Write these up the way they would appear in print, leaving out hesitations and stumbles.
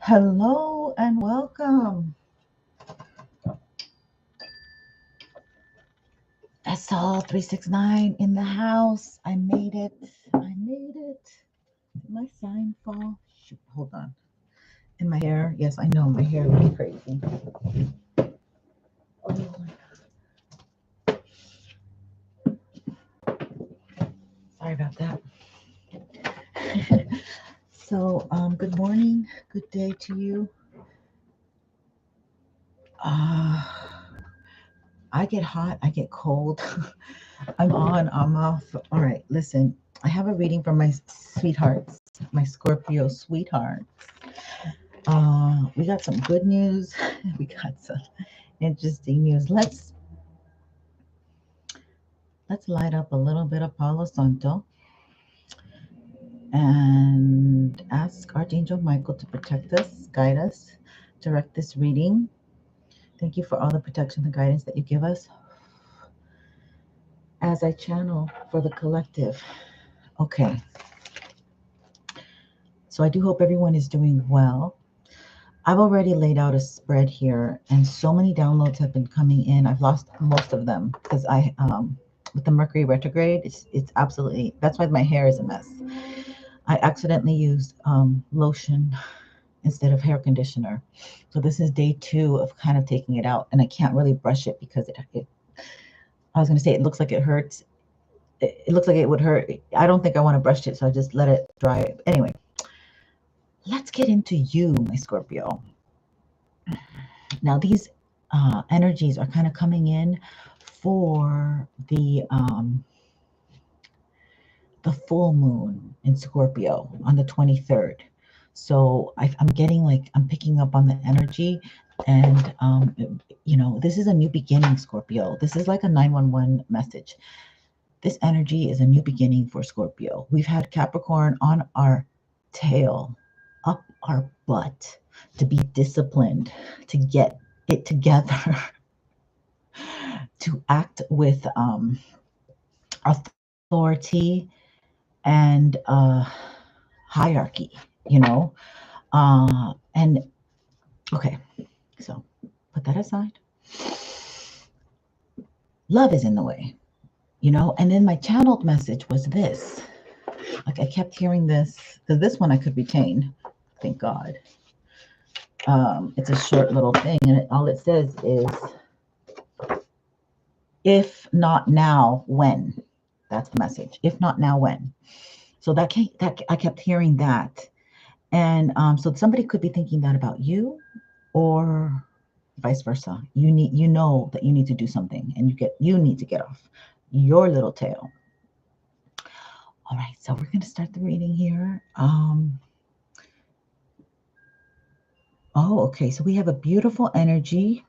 Hello and welcome. SL 369 in the house. I made it. I made it. Did my sign fall? Shoot, hold on. In my hair. Yes, I know my hair would be crazy. Oh my God. Sorry about that. So, good morning. Good day to you. I get hot. I get cold. I'm on. I'm off. All right. Listen. I have a reading from my sweethearts, my Scorpio sweethearts. We got some good news. We got some interesting news. Let's light up a little bit of Palo Santo and ask Archangel Michael to protect us, guide us, direct this reading. Thank you for all the protection and guidance that you give us as I channel for the collective. Okay. So I do hope everyone is doing well. I've already laid out a spread here, and so many downloads have been coming in. I've lost most of them because with the Mercury retrograde, it's absolutely, that's why my hair is a mess. I accidentally used lotion instead of hair conditioner. So this is day 2 of kind of taking it out, and I can't really brush it because I was going to say it looks like it hurts. It looks like it would hurt. I don't think I want to brush it, so I just let it dry. Anyway, let's get into you, my Scorpio. Now these energies are kind of coming in for the full moon in Scorpio on the 23rd. So I'm getting like, I'm picking up on the energy, and this is a new beginning, Scorpio. This is like a 911 message. This energy is a new beginning for Scorpio. We've had Capricorn on our tail, up our butt, to be disciplined, to get it together, to act with authority and hierarchy, and okay, so put that aside. Love is in the way, and then my channeled message was this. Like, I kept hearing this, because this one I could retain, thank God. It's a short little thing, and all it says is, if not now, when? That's the message. If not now, when? So that I kept hearing that, and so somebody could be thinking that about you, or vice versa. You know that you need to do something, and you need to get off your little tail. All right, so we're going to start the reading here. Okay, so we have a beautiful energy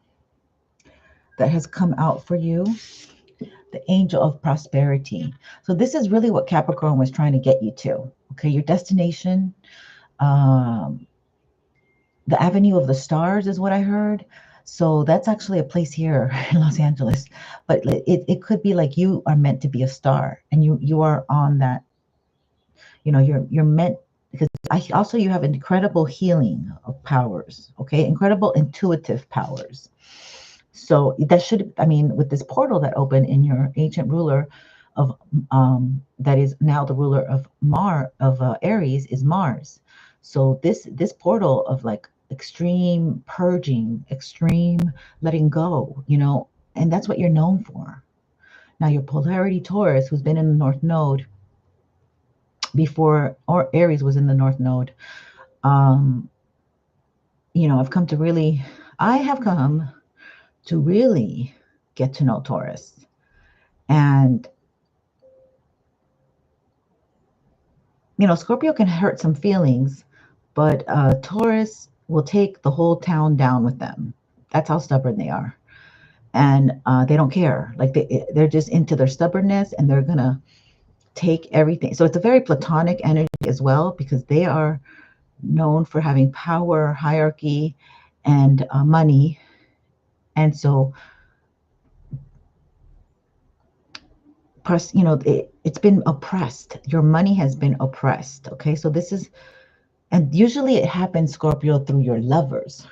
that has come out for you. The angel of prosperity. So this is really what Capricorn was trying to get you to. Okay, your destination, the Avenue of the Stars is what I heard. So that's actually a place here in Los Angeles. But it could be like you are meant to be a star, and you are on that. You're meant, because you have incredible healing of powers. Okay, incredible intuitive powers. So that should, with this portal that opened in your ancient ruler of that is now the ruler of Aries is Mars. So this portal of like extreme purging, extreme letting go, and that's what you're known for. Now your polarity Taurus, who's been in the North Node before, or Aries was in the North Node. I have come to really get to know Taurus. And, Scorpio can hurt some feelings, but Taurus will take the whole town down with them. That's how stubborn they are. And they don't care. Like they're just into their stubbornness, and they're going to take everything. So it's a very platonic energy as well, because they are known for having power, hierarchy, and money. And so, it's been oppressed. Your money has been oppressed. Okay, so this is And usually it happens, Scorpio, through your lovers,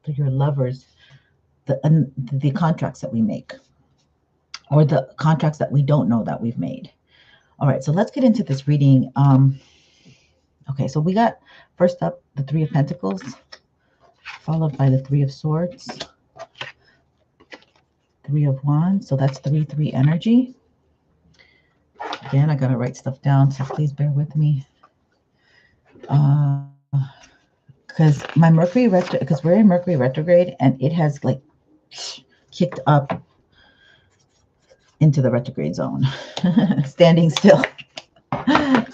the contracts that we make, or the contracts that we don't know that we've made. All right, so let's get into this reading. Okay, so we got first up the Three of Pentacles, followed by the Three of Swords, Three of Wands. So that's 3-3 energy. Again, I gotta write stuff down, so please bear with me. Because my Mercury retro, because we're in Mercury retrograde, and it has like kicked up into the retrograde zone, standing still.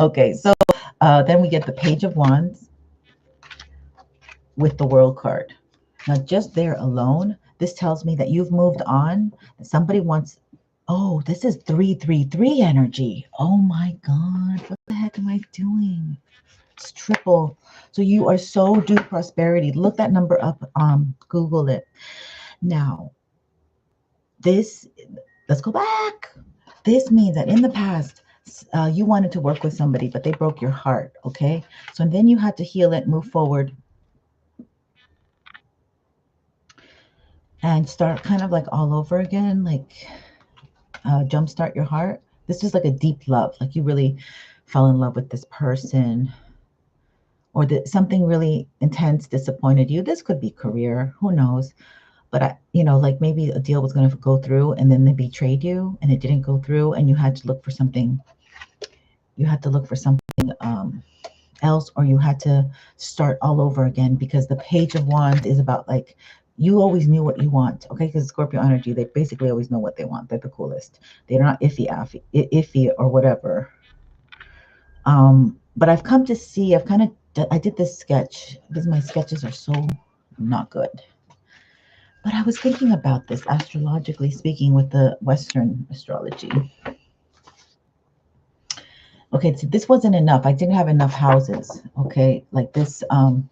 Okay, so then we get the Page of Wands with the World card. Now, just there alone, this tells me that you've moved on. Somebody wants, oh, this is 3-3-3 energy. Oh my God, what the heck am I doing? It's triple. So you are so due prosperity. Look that number up, Google it. Now, this, let's go back. This means that in the past, you wanted to work with somebody, but they broke your heart, okay? So then you had to heal it, move forward, and start kind of like all over again, like jumpstart your heart. This is like a deep love, like you really fell in love with this person, or that something really intense disappointed you. This could be career, who knows? But like maybe a deal was going to go through and then they betrayed you and it didn't go through, and you had to look for something. You had to look for something else, or you had to start all over again, because the Page of Wands is about like, you always knew what you want, okay? Because Scorpio energy, they basically always know what they want. They're the coolest. They're not iffy or whatever. But I've come to see, I did this sketch because my sketches are so not good. But I was thinking about this astrologically speaking with the Western astrology. Okay, so this wasn't enough. I didn't have enough houses, okay? Like this, I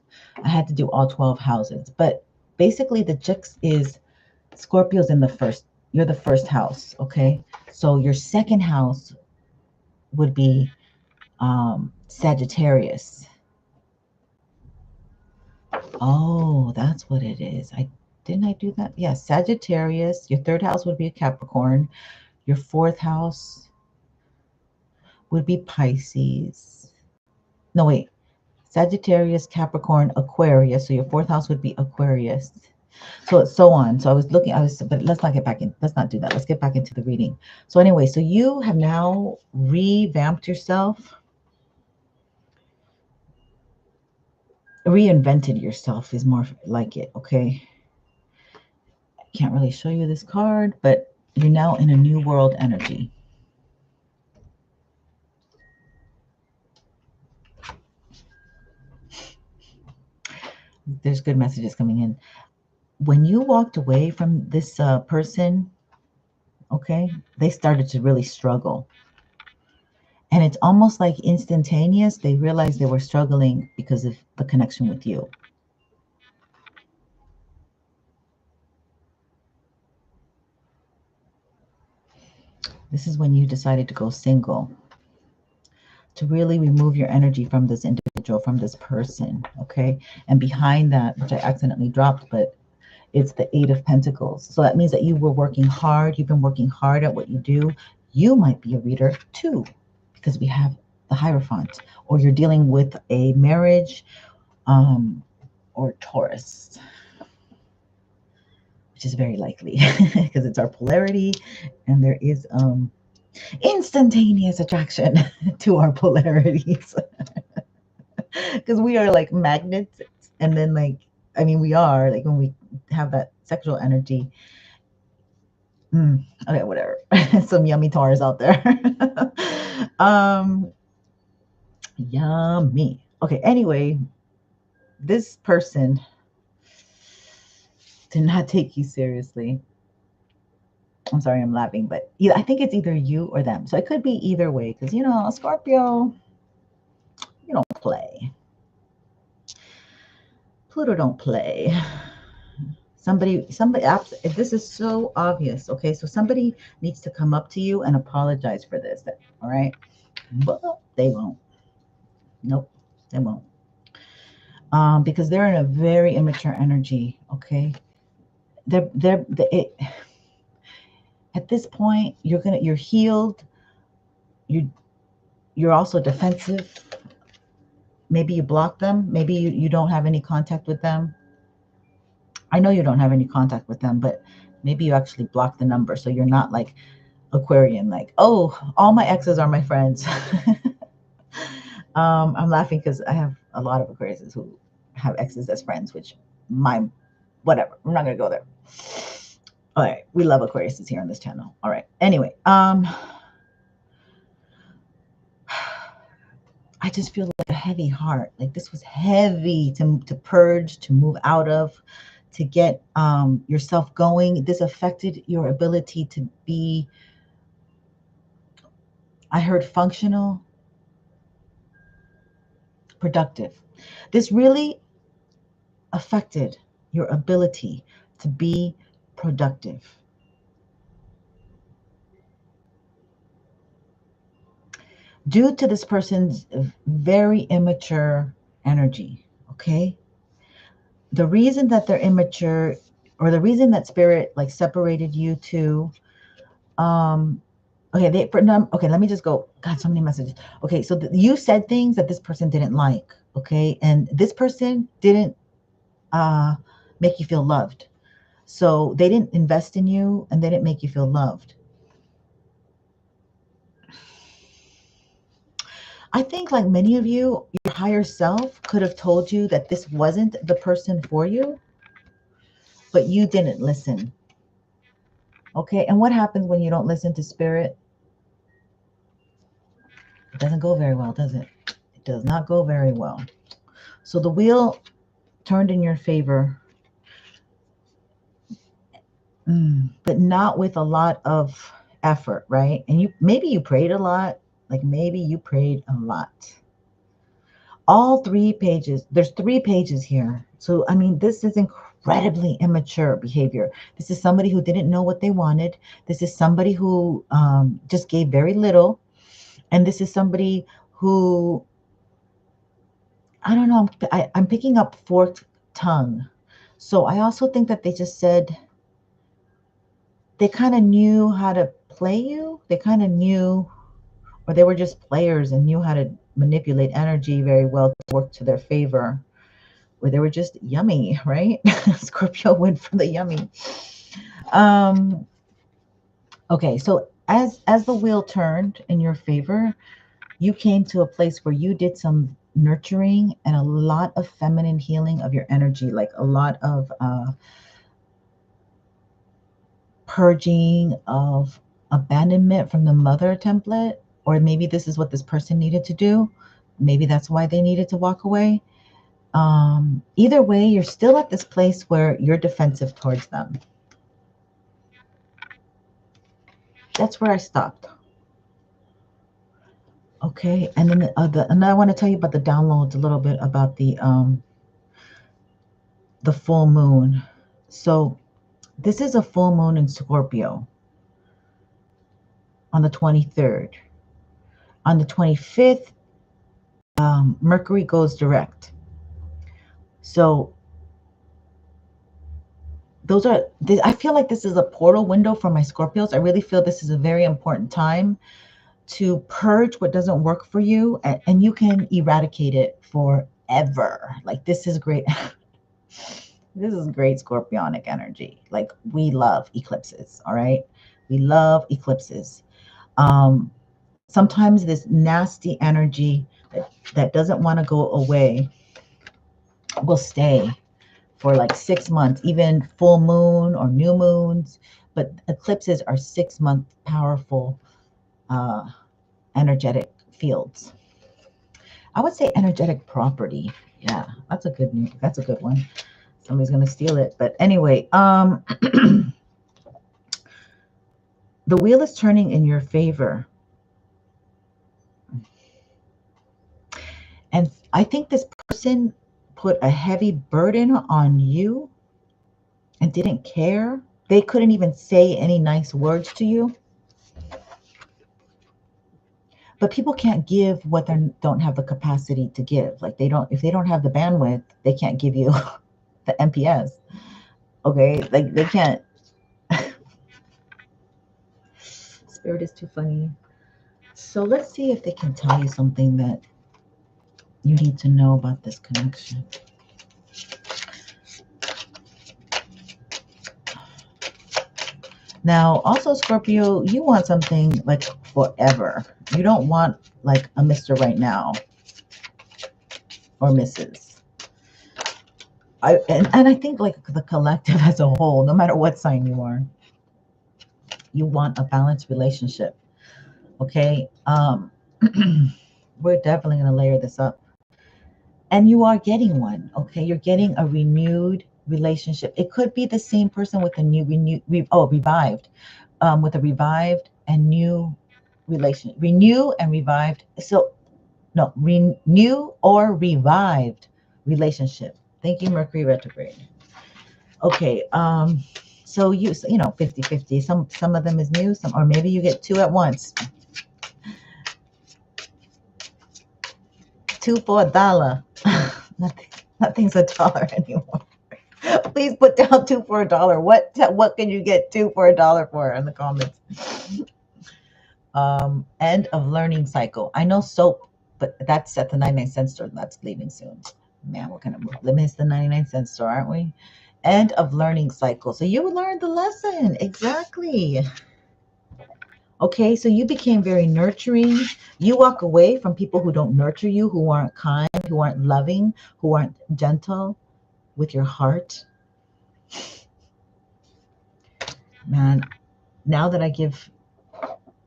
had to do all 12 houses. But basically the gist is Scorpio's in the first, you're the first house, okay? So your second house would be Sagittarius. Oh, that's what it is. Didn't I do that? Yes, Sagittarius. Your third house would be a Capricorn. Your fourth house would be Pisces. No, wait. Sagittarius, Capricorn, Aquarius. So your fourth house would be Aquarius. So it's so on. So but let's not get back in. Let's not do that. Let's get back into the reading. So anyway, so you have now revamped yourself, reinvented yourself is more like it, okay? I can't really show you this card, but you're now in a new world energy. There's good messages coming in. When you walked away from this person, okay, they started to really struggle. And it's almost like instantaneous. They realized they were struggling because of the connection with you. This is when you decided to go single, to really remove your energy from this individual, from this person, okay? And behind that, which I accidentally dropped, but it's the Eight of Pentacles. So that means that you were working hard. You've been working hard at what you do. You might be a reader too, because we have the Hierophant, or you're dealing with a marriage or Taurus, which is very likely because it's our polarity, and there is instantaneous attraction to our polarities because we are like magnets. And then like, I mean, we are like, when we have that sexual energy, okay, whatever. Some yummy Taurus out there. Yummy. Okay, anyway, this person did not take you seriously. I'm sorry, I'm laughing, but I think it's either you or them. So it could be either way, because Scorpio, you don't play. Pluto don't play. Somebody, this is so obvious, okay? So somebody needs to come up to you and apologize for this, all right? But they won't. Nope, they won't. because they're in a very immature energy. Okay, at this point, you're healed. You're also defensive. Maybe you block them. Maybe you don't have any contact with them. I know you don't have any contact with them, but maybe you actually block the number, so you're not like Aquarian, like, oh, all my exes are my friends. I'm laughing because I have a lot of Aquarians who have exes as friends, which whatever. I'm not gonna go there. All right, we love Aquarius here on this channel. All right. Anyway, I just feel like a heavy heart. Like this was heavy to purge, to move out of, to get yourself going. This affected your ability to be, I heard, functional, productive. This really affected your ability to be productive. Due to this person's very immature energy, okay? The reason that they're immature, or the reason that spirit like separated you two, okay, okay, let me just go. God, so many messages. Okay, so you said things that this person didn't like, okay? And this person didn't make you feel loved. So they didn't invest in you and they didn't make you feel loved. I think like many of you, your higher self could have told you that this wasn't the person for you, but you didn't listen. Okay, and what happens when you don't listen to spirit? It doesn't go very well, does it? It does not go very well. So the wheel turned in your favor, but not with a lot of effort, right? And maybe you prayed a lot. Like maybe you prayed a lot. All 3 pages, there's 3 pages here. So, I mean, this is incredibly immature behavior. This is somebody who didn't know what they wanted. This is somebody who just gave very little. And this is somebody who, I don't know, I'm picking up forked tongue. So I also think that they just said, they kind of knew how to play you. They kind of knew, or they were just players and knew how to manipulate energy very well to work to their favor. Where they were just yummy, right? Scorpio went for the yummy. Okay, so as the wheel turned in your favor, you came to a place where you did some nurturing and a lot of feminine healing of your energy, like a lot of purging of abandonment from the mother template, or maybe this is what this person needed to do. Maybe that's why they needed to walk away. Either way, you're still at this place where you're defensive towards them. That's where I stopped. Okay, and then and I want to tell you about the downloads a little bit about the full moon. So this is a full moon in Scorpio on the 23rd. On the 25th, Mercury goes direct. So I feel like this is a portal window for my Scorpios. I really feel this is a very important time to purge what doesn't work for you, and you can eradicate it forever. Like this is great. This is great Scorpionic energy. Like we love eclipses, all right? We love eclipses. Sometimes this nasty energy that doesn't want to go away will stay for like 6 months, even full moon or new moons. But eclipses are 6-month powerful energetic fields. I would say energetic property. Yeah, that's a good one. Somebody's gonna steal it. But anyway, the wheel is turning in your favor. And I think this person put a heavy burden on you and didn't care. They couldn't even say any nice words to you. but people can't give what they don't have the capacity to give. Like if they don't have the bandwidth, they can't give you the MPS. Okay, like they can't. Spirit is too funny. So let's see if they can tell you something that you need to know about this connection. Now, also Scorpio, you want something like forever. You don't want like a Mr. right now or Mrs. And I think like the collective as a whole, no matter what sign you are, you want a balanced relationship. Okay. We're definitely going to layer this up. And you are getting one. Okay. You're getting a renewed relationship. It could be the same person with a revived, with a revived and new relation. Renew and revived. So no, renew or revived relationship. Thank you, Mercury retrograde. Okay. So you know, 50-50. Some of them is new, or maybe you get two at once. 2 for $1. Nothing's $1 anymore. Please put down 2 for $1. What can you get 2 for $1 for in the comments? End of learning cycle. I know soap, but that's at the 99-cent store. That's leaving soon. Man, what kind of limits the 99-cent store, aren't we? End of learning cycle. So you learned the lesson. Exactly. Okay, so you became very nurturing. You walk away from people who don't nurture you, who aren't kind, who aren't loving, who aren't gentle with your heart. Man, now that I give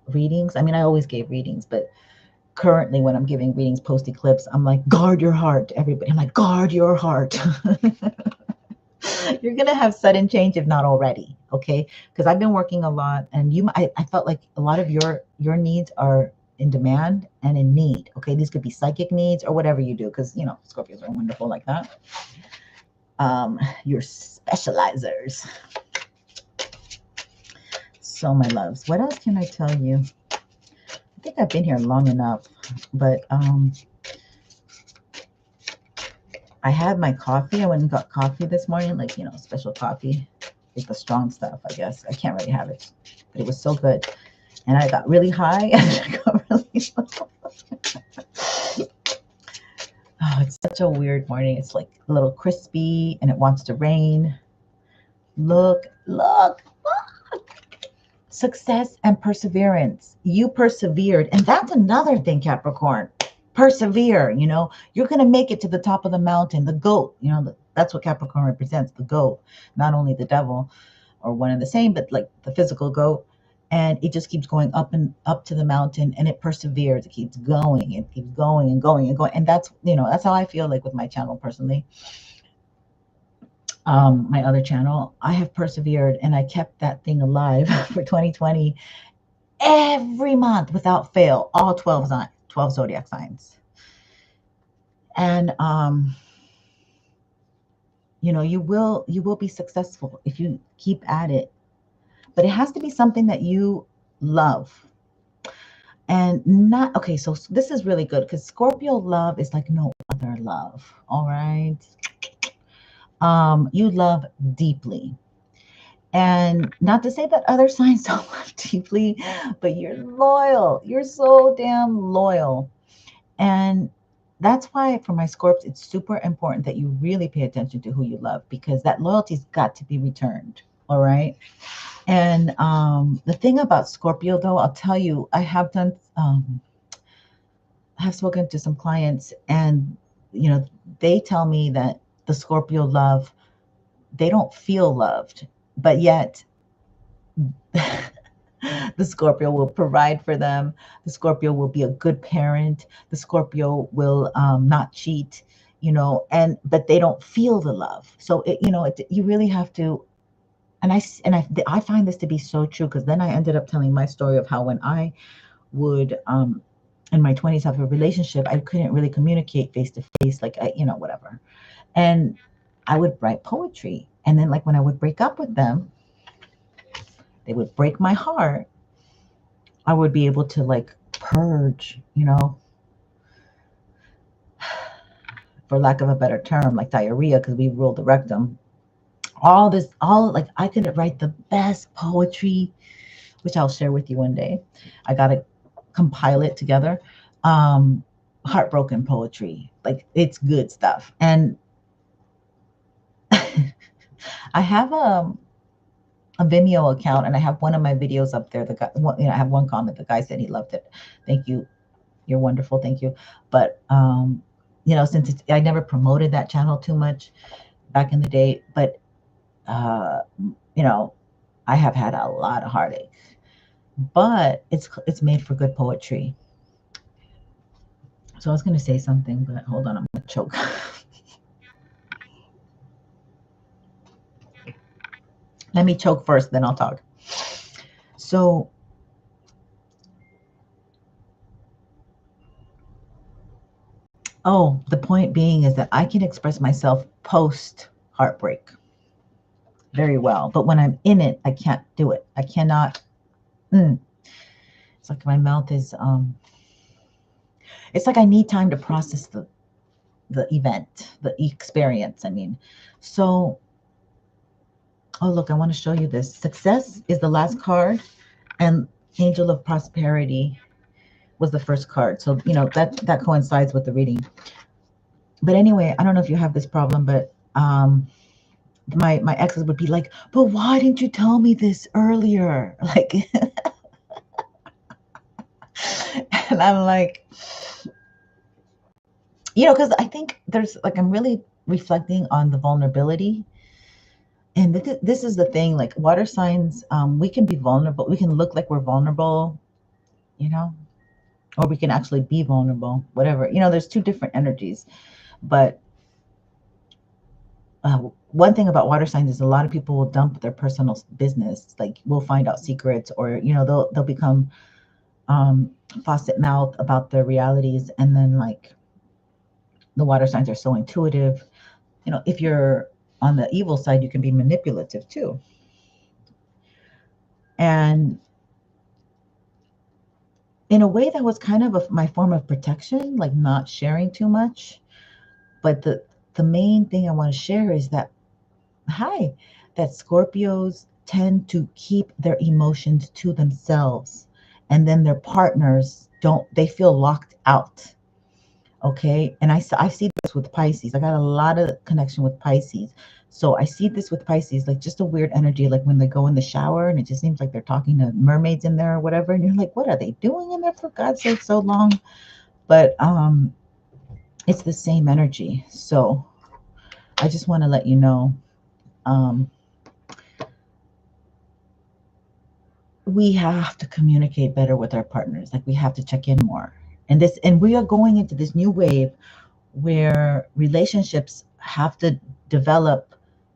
readings, I mean, I always gave readings, but currently when I'm giving readings post eclipse, I'm like, guard your heart, everybody. I'm like, guard your heart. You're going to have sudden change if not already. Okay. Because I've been working a lot, and I felt like a lot of your needs are in demand and in need. Okay. These could be psychic needs or whatever you do. Because, you know, Scorpios are wonderful like that. You're specializers. So my loves, what else can I tell you? I think I've been here long enough, but I had my coffee. I went and got coffee this morning, like, you know, special coffee, like the strong stuff, I guess. I can't really have it, but it was so good. And I got really high and I got really low. Oh, it's such a weird morning. It's like a little crispy and it wants to rain. Look. Success and perseverance. You persevered. And that's another thing, Capricorn. Persevere, you know. You're going to make it to the top of the mountain. The goat, you know, that's what Capricorn represents, the goat. Not only the devil or one and the same, but like the physical goat. And it just keeps going up and up to the mountain, and it perseveres. It keeps going. It keeps going and going and going. And that's, you know, that's how I feel like with my channel personally. My other channel, I have persevered and I kept that thing alive for 2020 every month without fail, all 12 zodiac signs. And you know, you will be successful if you keep at it, but it has to be something that you love. And not, okay, so this is really good because Scorpio love is like no other love. All right. You love deeply. And not to say that other signs don't love deeply, but you're loyal. You're so damn loyal. And that's why for my Scorps, it's super important that you really pay attention to who you love, because that loyalty's got to be returned. All right. And the thing about Scorpio, though, I'll tell you, I have spoken to some clients, and, you know, they tell me that the Scorpio love, they don't feel loved, but yet the Scorpio will provide for them. The Scorpio will be a good parent. The Scorpio will not cheat, you know, but they don't feel the love. So, you really have to, and I find this to be so true, because then I ended up telling my story of how when I would, in my 20s, have a relationship, I couldn't really communicate face to face, like, whatever. And I would write poetry. And then, like, when I would break up with them, they would break my heart. I would be able to, like, purge, you know, for lack of a better term, like diarrhea, because we rule the rectum. All this, all like I could write the best poetry, which I'll share with you one day. I gotta compile it together. Heartbroken poetry, like it's good stuff. And I have a Vimeo account, and I have one of my videos up there. The guy, you know, I have one comment. The guy said he loved it. Thank you. You're wonderful. Thank you. But you know, since I never promoted that channel too much back in the day, but you know, I have had a lot of heartache. But it's made for good poetry. So I was going to say something, but hold on, I'm going to choke. Let me choke first, then I'll talk. So the point being is that I can express myself post heartbreak very well, but when I'm in it, I can't do it. I cannot. It's like my mouth is it's like I need time to process the event, the experience. I mean, so oh look, I want to show you this. Success is the last card, and Angel of Prosperity was the first card. So you know that coincides with the reading. But anyway, I don't know if you have this problem, but my exes would be like, but why didn't you tell me this earlier? Like, and I'm like, you know, because I think there's like, I'm really reflecting on the vulnerability. And this is the thing, like water signs, we can be vulnerable. We can look like we're vulnerable, you know, or we can actually be vulnerable, whatever. You know, there's two different energies. But one thing about water signs is a lot of people will dump their personal business. Like we'll find out secrets, or, you know, they'll become faucet mouth about their realities. And then like the water signs are so intuitive. You know, if you're on the evil side, you can be manipulative too. And in a way that was kind of my form of protection, like not sharing too much. But the main thing I want to share is that, that Scorpios tend to keep their emotions to themselves, and then their partners they feel locked out. Okay. And I see this with Pisces. I got a lot of connection with Pisces. So I see this with Pisces, like just a weird energy, like when they go in the shower and it just seems like they're talking to mermaids in there or whatever. And you're like, what are they doing in there, for God's sake, so long? But it's the same energy. So I just want to let you know, we have to communicate better with our partners. Like we have to check in more. And we are going into this new wave where relationships have to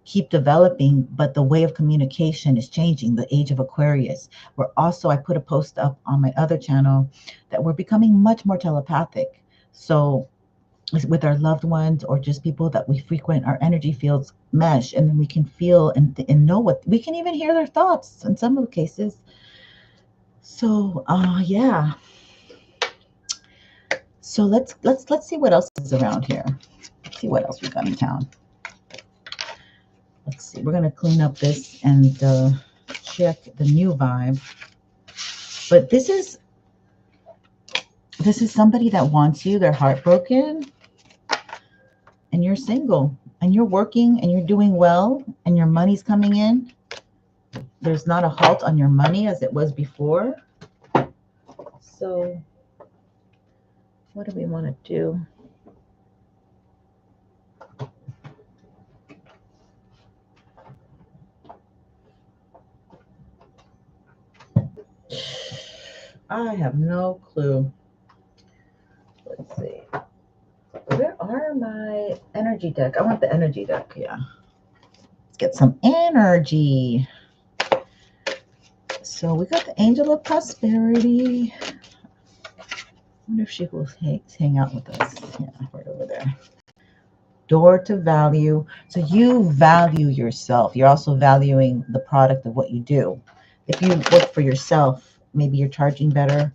keep developing, but the way of communication is changing. The age of Aquarius. I put a post up on my other channel that we're becoming much more telepathic. So with our loved ones, or just people that we frequent, our energy fields mesh, and then we can feel and know what we can even hear their thoughts in some of the cases. So yeah. So let's see what else is around here. Let's see what else we got in town. Let's see. We're gonna clean up this and check the new vibe. But this is somebody that wants you. They're heartbroken, and you're single, and you're working, and you're doing well, and your money's coming in. There's not a halt on your money as it was before. So what do we want to do? I have no clue. Let's see. Where are my energy deck? I want the energy deck. Yeah. Let's get some energy. So we got the Angel of Prosperity. I wonder if she will hang out with us. Yeah, right over there. Door to value. So you value yourself. You're also valuing the product of what you do. If you work for yourself, maybe you're charging better.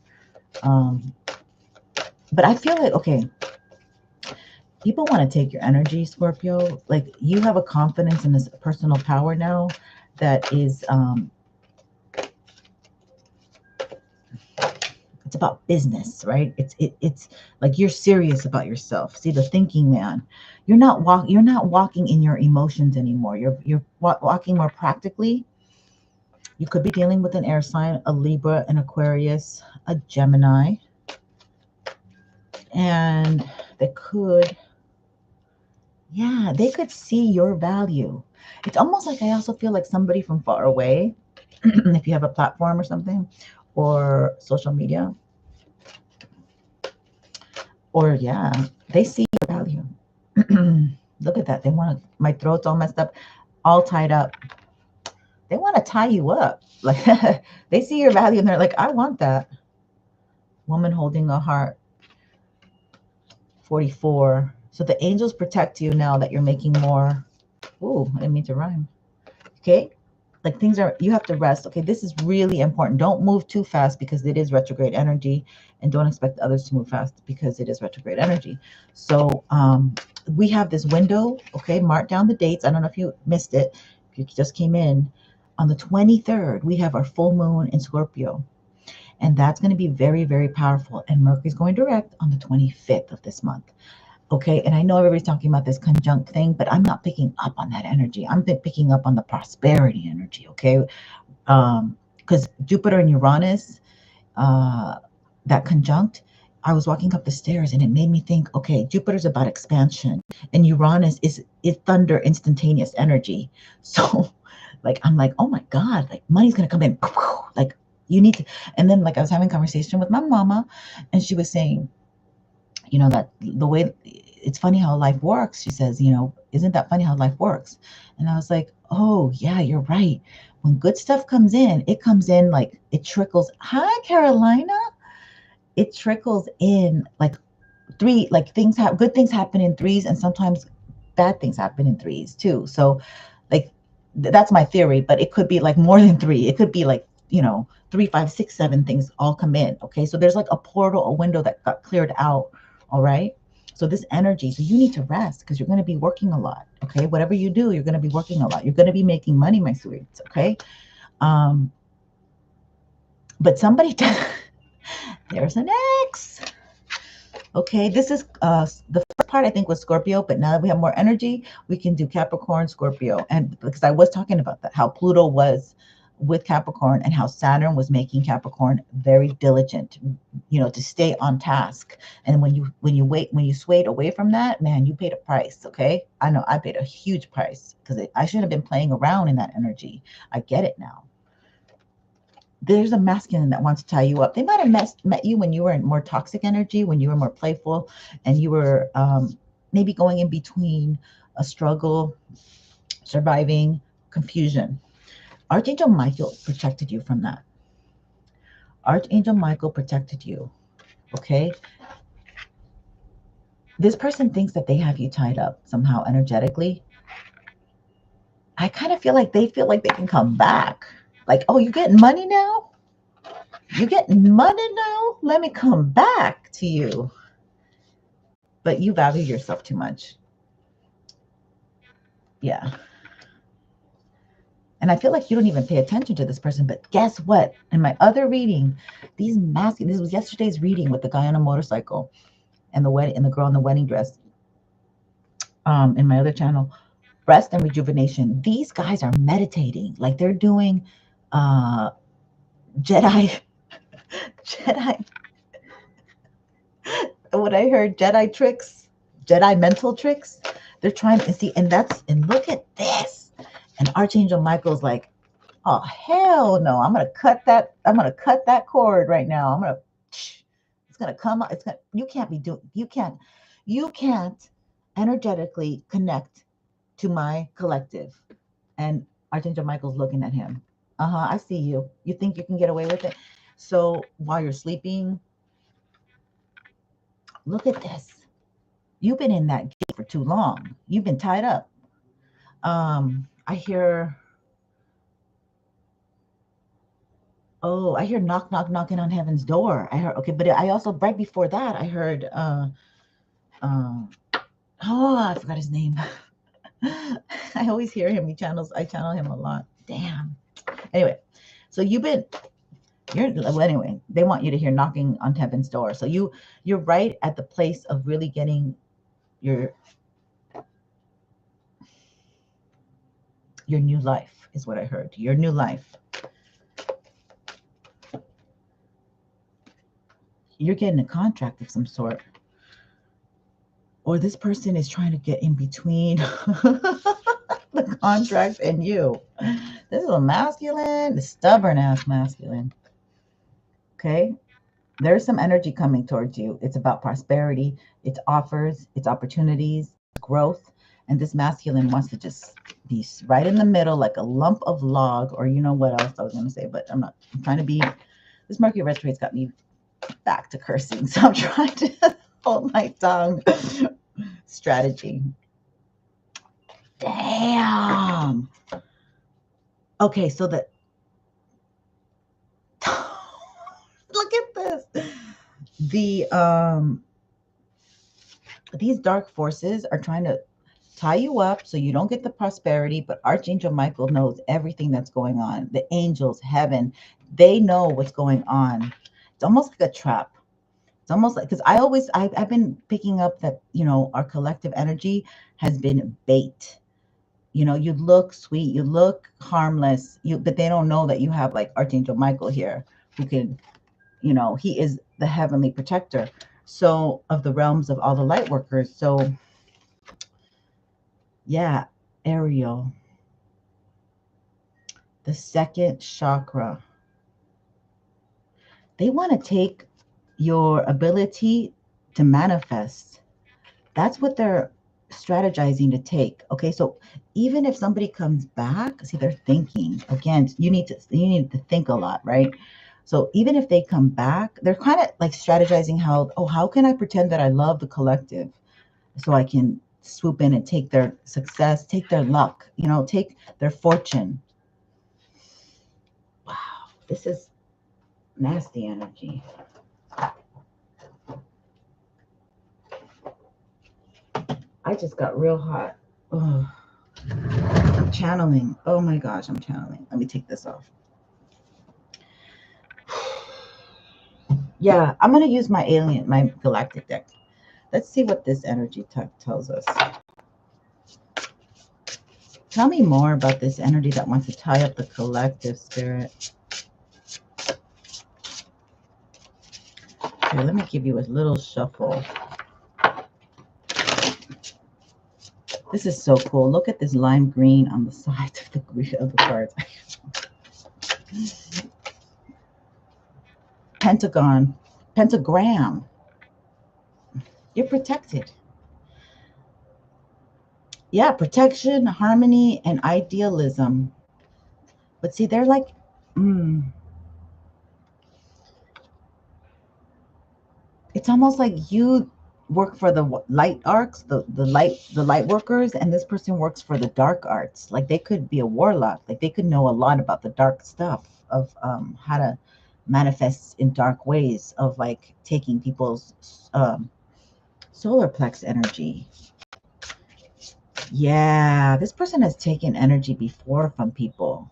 But I feel like, okay, people want to take your energy, Scorpio. Like, you have a confidence in this personal power now that is, it's about business, right? It's like you're serious about yourself. See, the thinking man. You're not walking in your emotions anymore. You're walking more practically. You could be dealing with an air sign, a Libra, an Aquarius, a Gemini, and they could, yeah, they could see your value. It's almost like I also feel like somebody from far away, if you have a platform or something, or social media, or yeah, they see your value. Look at that. They want to, my throat's all messed up, all tied up. They want to tie you up. Like, they see your value and they're like, I want that. Woman holding a heart. 44. So the angels protect you now that you're making more. Ooh, I didn't mean to rhyme. Okay. Like, things are, you have to rest. Okay. This is really important. Don't move too fast because it is retrograde energy, and don't expect others to move fast because it is retrograde energy. So, we have this window. Okay. Mark down the dates. I don't know if you missed it. If you just came in on the 23rd, we have our full moon in Scorpio. And that's going to be very, very powerful. And Mercury's going direct on the 25th of this month. Okay. And I know everybody's talking about this conjunct thing, but I'm not picking up on that energy. I'm picking up on the prosperity energy. Okay. Because Jupiter and Uranus, that conjunct, I was walking up the stairs and it made me think, okay, Jupiter's about expansion and Uranus is thunder, instantaneous energy. So like, I'm like, oh my God, like money's going to come in. Like, you need to. And then, like, I was having a conversation with my mama, and she was saying, you know, that the way, it's funny how life works. She says, you know, isn't that funny how life works? And I was like, oh yeah, you're right. When good stuff comes in, it comes in like it trickles. Hi, Carolina. It trickles in like three, like things have good things happen in threes, and sometimes bad things happen in threes too. So like, that's my theory, but it could be like more than three. It could be like, you know, 3, 5, 6, 7 things all come in. Okay. So there's like a portal, a window that got cleared out. All right. So this energy, so you need to rest because you're going to be working a lot. Okay. Whatever you do, you're going to be working a lot. You're going to be making money, my sweets. Okay. But somebody, there's an X. Okay, this is the first part I think was Scorpio, but now that we have more energy, we can do Capricorn, Scorpio. And because I was talking about that, how Pluto was with Capricorn and how Saturn was making Capricorn very diligent, you know, to stay on task. And when you swayed away from that, man, you paid a price. Okay, I know I paid a huge price because I shouldn't have been playing around in that energy. I get it now. There's a masculine that wants to tie you up. They might have met you when you were in more toxic energy, when you were more playful, and you were maybe going in between a struggle, surviving, confusion. Archangel Michael protected you from that. Archangel Michael protected you. Okay. This person thinks that they have you tied up somehow energetically. I kind of feel like they can come back. Like, oh, you getting money now? You getting money now? Let me come back to you. But you value yourself too much. Yeah. And I feel like you don't even pay attention to this person. But guess what? In my other reading, this was yesterday's reading with the guy on a motorcycle and the girl in the wedding dress. In my other channel, rest and rejuvenation. These guys are meditating, like they're doing Jedi. What I heard, Jedi tricks, Jedi mental tricks. They're trying to see, and look at this. And Archangel Michael's like, oh hell no, I'm gonna cut that cord right now. It's gonna come out. You can't energetically connect to my collective. And Archangel Michael's looking at him. I see you. You think you can get away with it? So while you're sleeping, look at this. You've been in that gate for too long. You've been tied up. I hear, Oh, I hear knock, knock, knocking on heaven's door. I heard, okay, but I also, right before that, I heard, oh, I forgot his name. I always hear him. I channel him a lot. Damn. Anyway, so well, anyway, they want you to hear knocking on heaven's door. So you're right at the place of really getting your new life is what I heard. Your new life. You're getting a contract of some sort. Or this person is trying to get in between the contract and you. This is a masculine, stubborn ass masculine. Okay. There's some energy coming towards you. It's about prosperity. It's offers, it's opportunities, growth. And this masculine wants to just be right in the middle, like a lump of log, or you know what else I was going to say, but I'm trying to be, this Mercury retrograde's got me back to cursing. So I'm trying to hold my tongue. Strategy. Damn. Okay, so look at this. These dark forces are trying to tie you up so you don't get the prosperity, but Archangel Michael knows everything that's going on. The angels, heaven, they know what's going on. It's almost like a trap. It's almost like, because I've been picking up that, our collective energy has been bait. You look sweet, you look harmless, but they don't know that you have like Archangel Michael here who can, he is the heavenly protector. So of the realms of all the light workers. So yeah, Ariel, the second chakra. They want to take your ability to manifest. That's what they're strategizing to take. Okay, so even if somebody comes back, see, they're thinking again. You need to think a lot, right? So even if they come back, they're kind of like strategizing how can I pretend that I love the collective so I can swoop in and take their success, take their luck, take their fortune. Wow, this is nasty energy. I just got real hot. Oh, I'm channeling. Oh my gosh, I'm channeling. Let me take this off. Yeah, I'm going to use my galactic deck. Let's see what this energy tells us. Tell me more about this energy that wants to tie up the collective, Spirit. Okay, let me give you a little shuffle. This is so cool. Look at this lime green on the sides of the cards. Pentagram. You're protected. Yeah, protection, harmony, and idealism. But see, they're like, it's almost like you work for the light arts, the light workers, and this person works for the dark arts. Like they could be a warlock. Like they could know a lot about the dark stuff of how to manifest in dark ways, of like taking people's solar plex energy. Yeah, this person has taken energy before from people.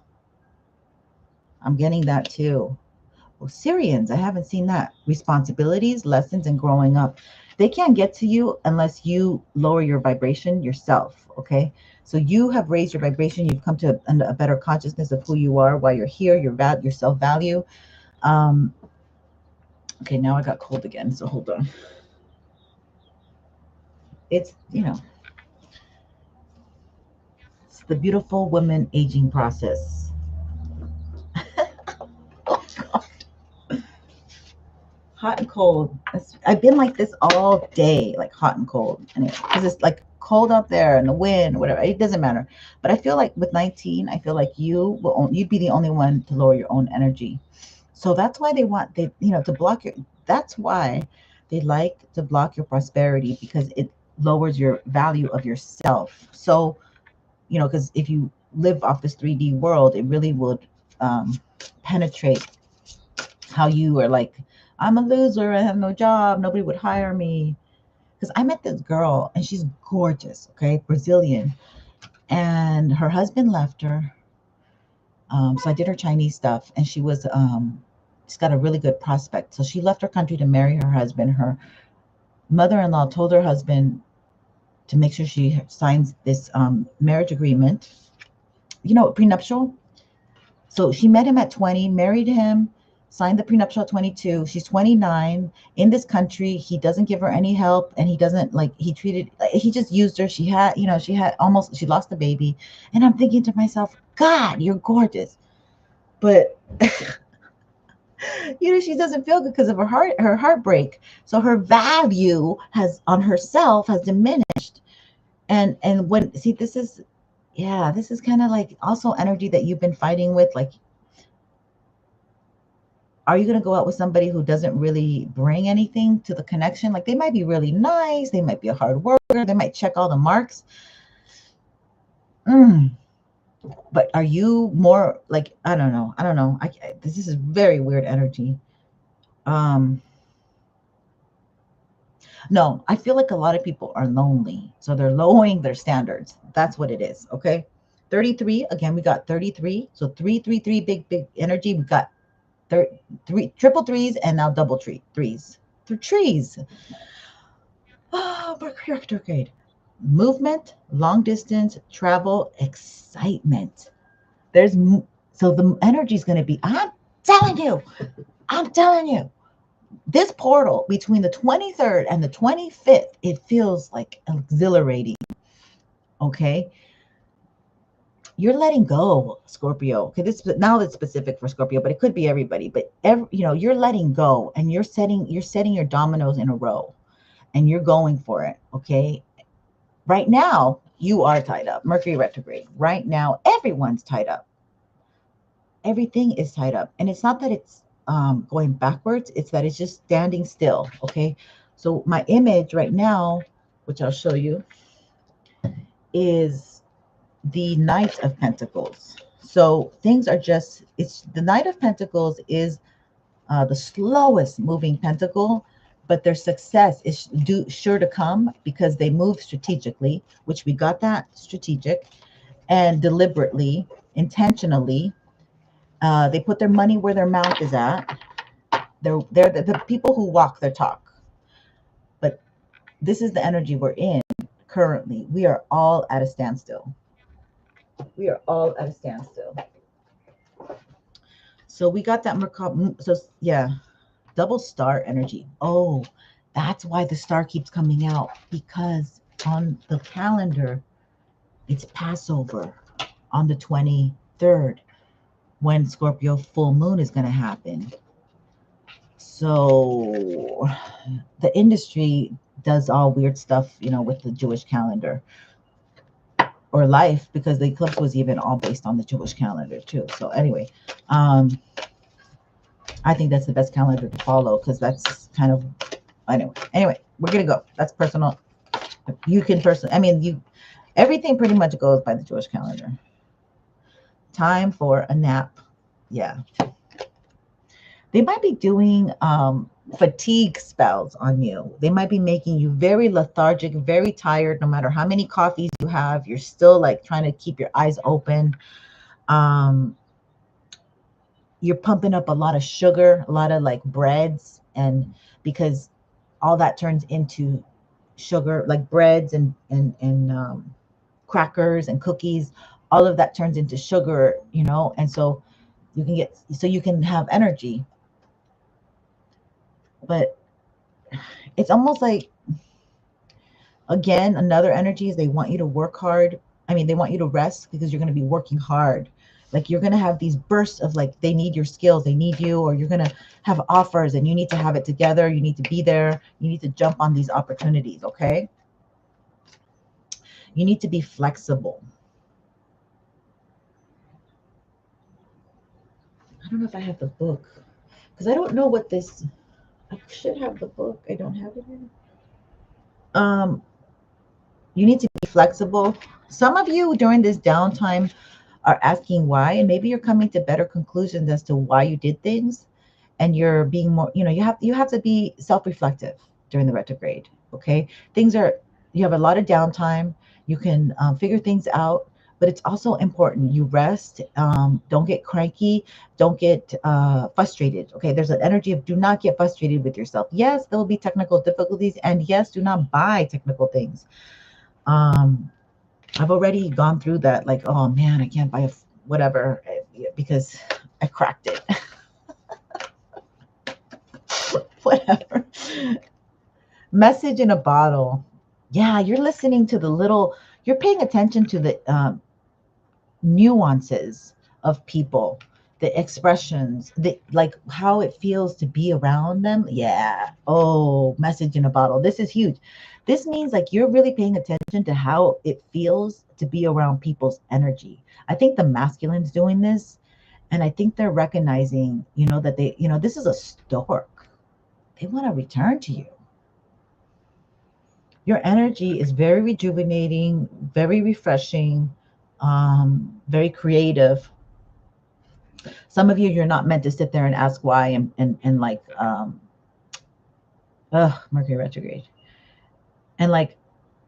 I'm getting that too. Well, Syrians, I haven't seen that. Responsibilities, lessons, and growing up. They can't get to you unless you lower your vibration yourself, okay? So you have raised your vibration. You've come to a better consciousness of who you are, why you're here, your self-value. Okay, now I got cold again, so hold on. It's, it's the beautiful woman aging process. Oh, God. Hot and cold. I've been like this all day, like hot and cold. Anyway, because it's like cold out there and the wind, whatever. It doesn't matter. But I feel like with 19, I feel like you'd be the only one to lower your own energy. So that's why to block your. That's why they like to block your prosperity, because it lowers your value of yourself. So, because if you live off this 3D world, it really would penetrate how you are like, I'm a loser, I have no job, nobody would hire me. Because I met this girl and she's gorgeous, okay, Brazilian, and her husband left her. So I did her Chinese stuff, and she's got a really good prospect. So she left her country to marry her husband. Her mother-in-law told her husband to make sure she signs this marriage agreement, prenuptial. So she met him at 20, married him, signed the prenuptial at 22. She's 29 in this country. He doesn't give her any help, and he doesn't he just used her. She lost the baby. And I'm thinking to myself, God, you're gorgeous. But she doesn't feel good because of her heartbreak. So her value on herself has diminished. And when, see, this is kind of like also energy that you've been fighting with. Like, are you going to go out with somebody who doesn't really bring anything to the connection? Like, they might be really nice, they might be a hard worker, they might check all the marks. But are you more like, I don't know. This is very weird energy. No, I feel like a lot of people are lonely, so they're lowering their standards. That's what it is. Okay. 33, again, we got 33. So 333, big energy. We got triple threes, and now double threes. Through trees. Oh, Mercury retrograde. Movement, long distance, travel, excitement. So the energy is going to be, I'm telling you, this portal between the 23rd and the 25th, it feels like exhilarating. Okay. You're letting go, Scorpio. Okay, now it's specific for Scorpio, but it could be everybody. But you're letting go, and you're setting your dominoes in a row, and you're going for it. Okay. Right now, you are tied up. Mercury retrograde. Right now, everyone's tied up. Everything is tied up, and it's not that it's going backwards. It's that it's just standing still. Okay. So my image right now, which I'll show you, is the Knight of Pentacles. So things are it's the Knight of Pentacles is the slowest moving pentacle, but their success is sure to come because they move strategically, which we got that strategic, and deliberately, intentionally. They put their money where their mouth is at. They're the people who walk their talk. But this is the energy we're in currently. We are all at a standstill. So we got that Merkaba. So yeah, double star energy. Oh, that's why the star keeps coming out, because on the calendar, it's Passover on the 23rd when Scorpio full moon is going to happen. So the industry does all weird stuff, with the Jewish calendar or life, because the eclipse was even all based on the Jewish calendar too. So anyway, I think that's the best calendar to follow, because that's kind of, anyway, we're gonna go. That's personal. You can everything pretty much goes by the Jewish calendar. Time for a nap. Yeah. They might be doing fatigue spells on you. They might be making you very lethargic, very tired. No matter how many coffees you have, you're still like trying to keep your eyes open. You're pumping up a lot of sugar, a lot of like breads, and because all that turns into sugar, like breads and crackers and cookies, all of that turns into sugar, and so you can have energy. But it's almost like, again, another energy is they want you to work hard. They want you to rest because you're going to be working hard. Like, you're going to have these bursts of like, they need your skills, they need you, or you're going to have offers and you need to have it together. You need to be there. You need to jump on these opportunities. Okay. You need to be flexible. I don't know if I have the book, because I don't know what this, I should have the book. I don't have it here. You need to be flexible. Some of you during this downtime are asking why, and maybe you're coming to better conclusions as to why you did things. and you're being more, you have to be self-reflective during the retrograde. Okay, you have a lot of downtime. You can figure things out, but it's also important you rest. Don't get cranky. Don't get frustrated. Okay, there's an energy of do not get frustrated with yourself. Yes, there will be technical difficulties, and yes, do not buy technical things. I've already gone through that. Like, oh man, I can't buy whatever because I cracked it. Whatever. Message in a bottle. Yeah, you're listening to you're paying attention to the nuances of people, the expressions, like how it feels to be around them. Yeah. Oh, message in a bottle. This is huge. This means like you're really paying attention to how it feels to be around people's energy. I think the masculine's doing this, and I think they're recognizing, that this is a stork. They want to return to you. Your energy is very rejuvenating, very refreshing, very creative. Some of you're not meant to sit there and ask why and like, Mercury retrograde, and like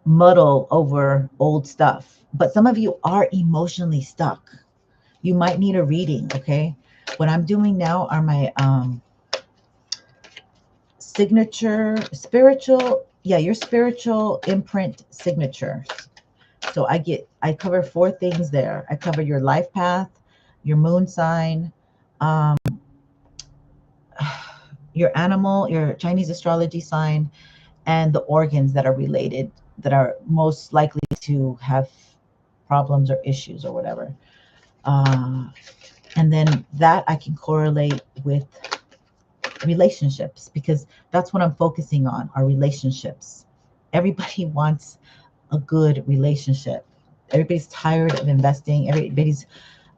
muddle over old stuff. But some of you are emotionally stuck. You might need a reading, okay? What I'm doing now are my signature, your spiritual imprint signatures. So I cover 4 things there. I cover your life path, your moon sign, your animal, your Chinese astrology sign, and the organs that are related, that are most likely to have problems or issues or whatever. And then that I can correlate with relationships, because that's what I'm focusing on, are relationships. Everybody wants a good relationship. Everybody's tired of investing. Everybody's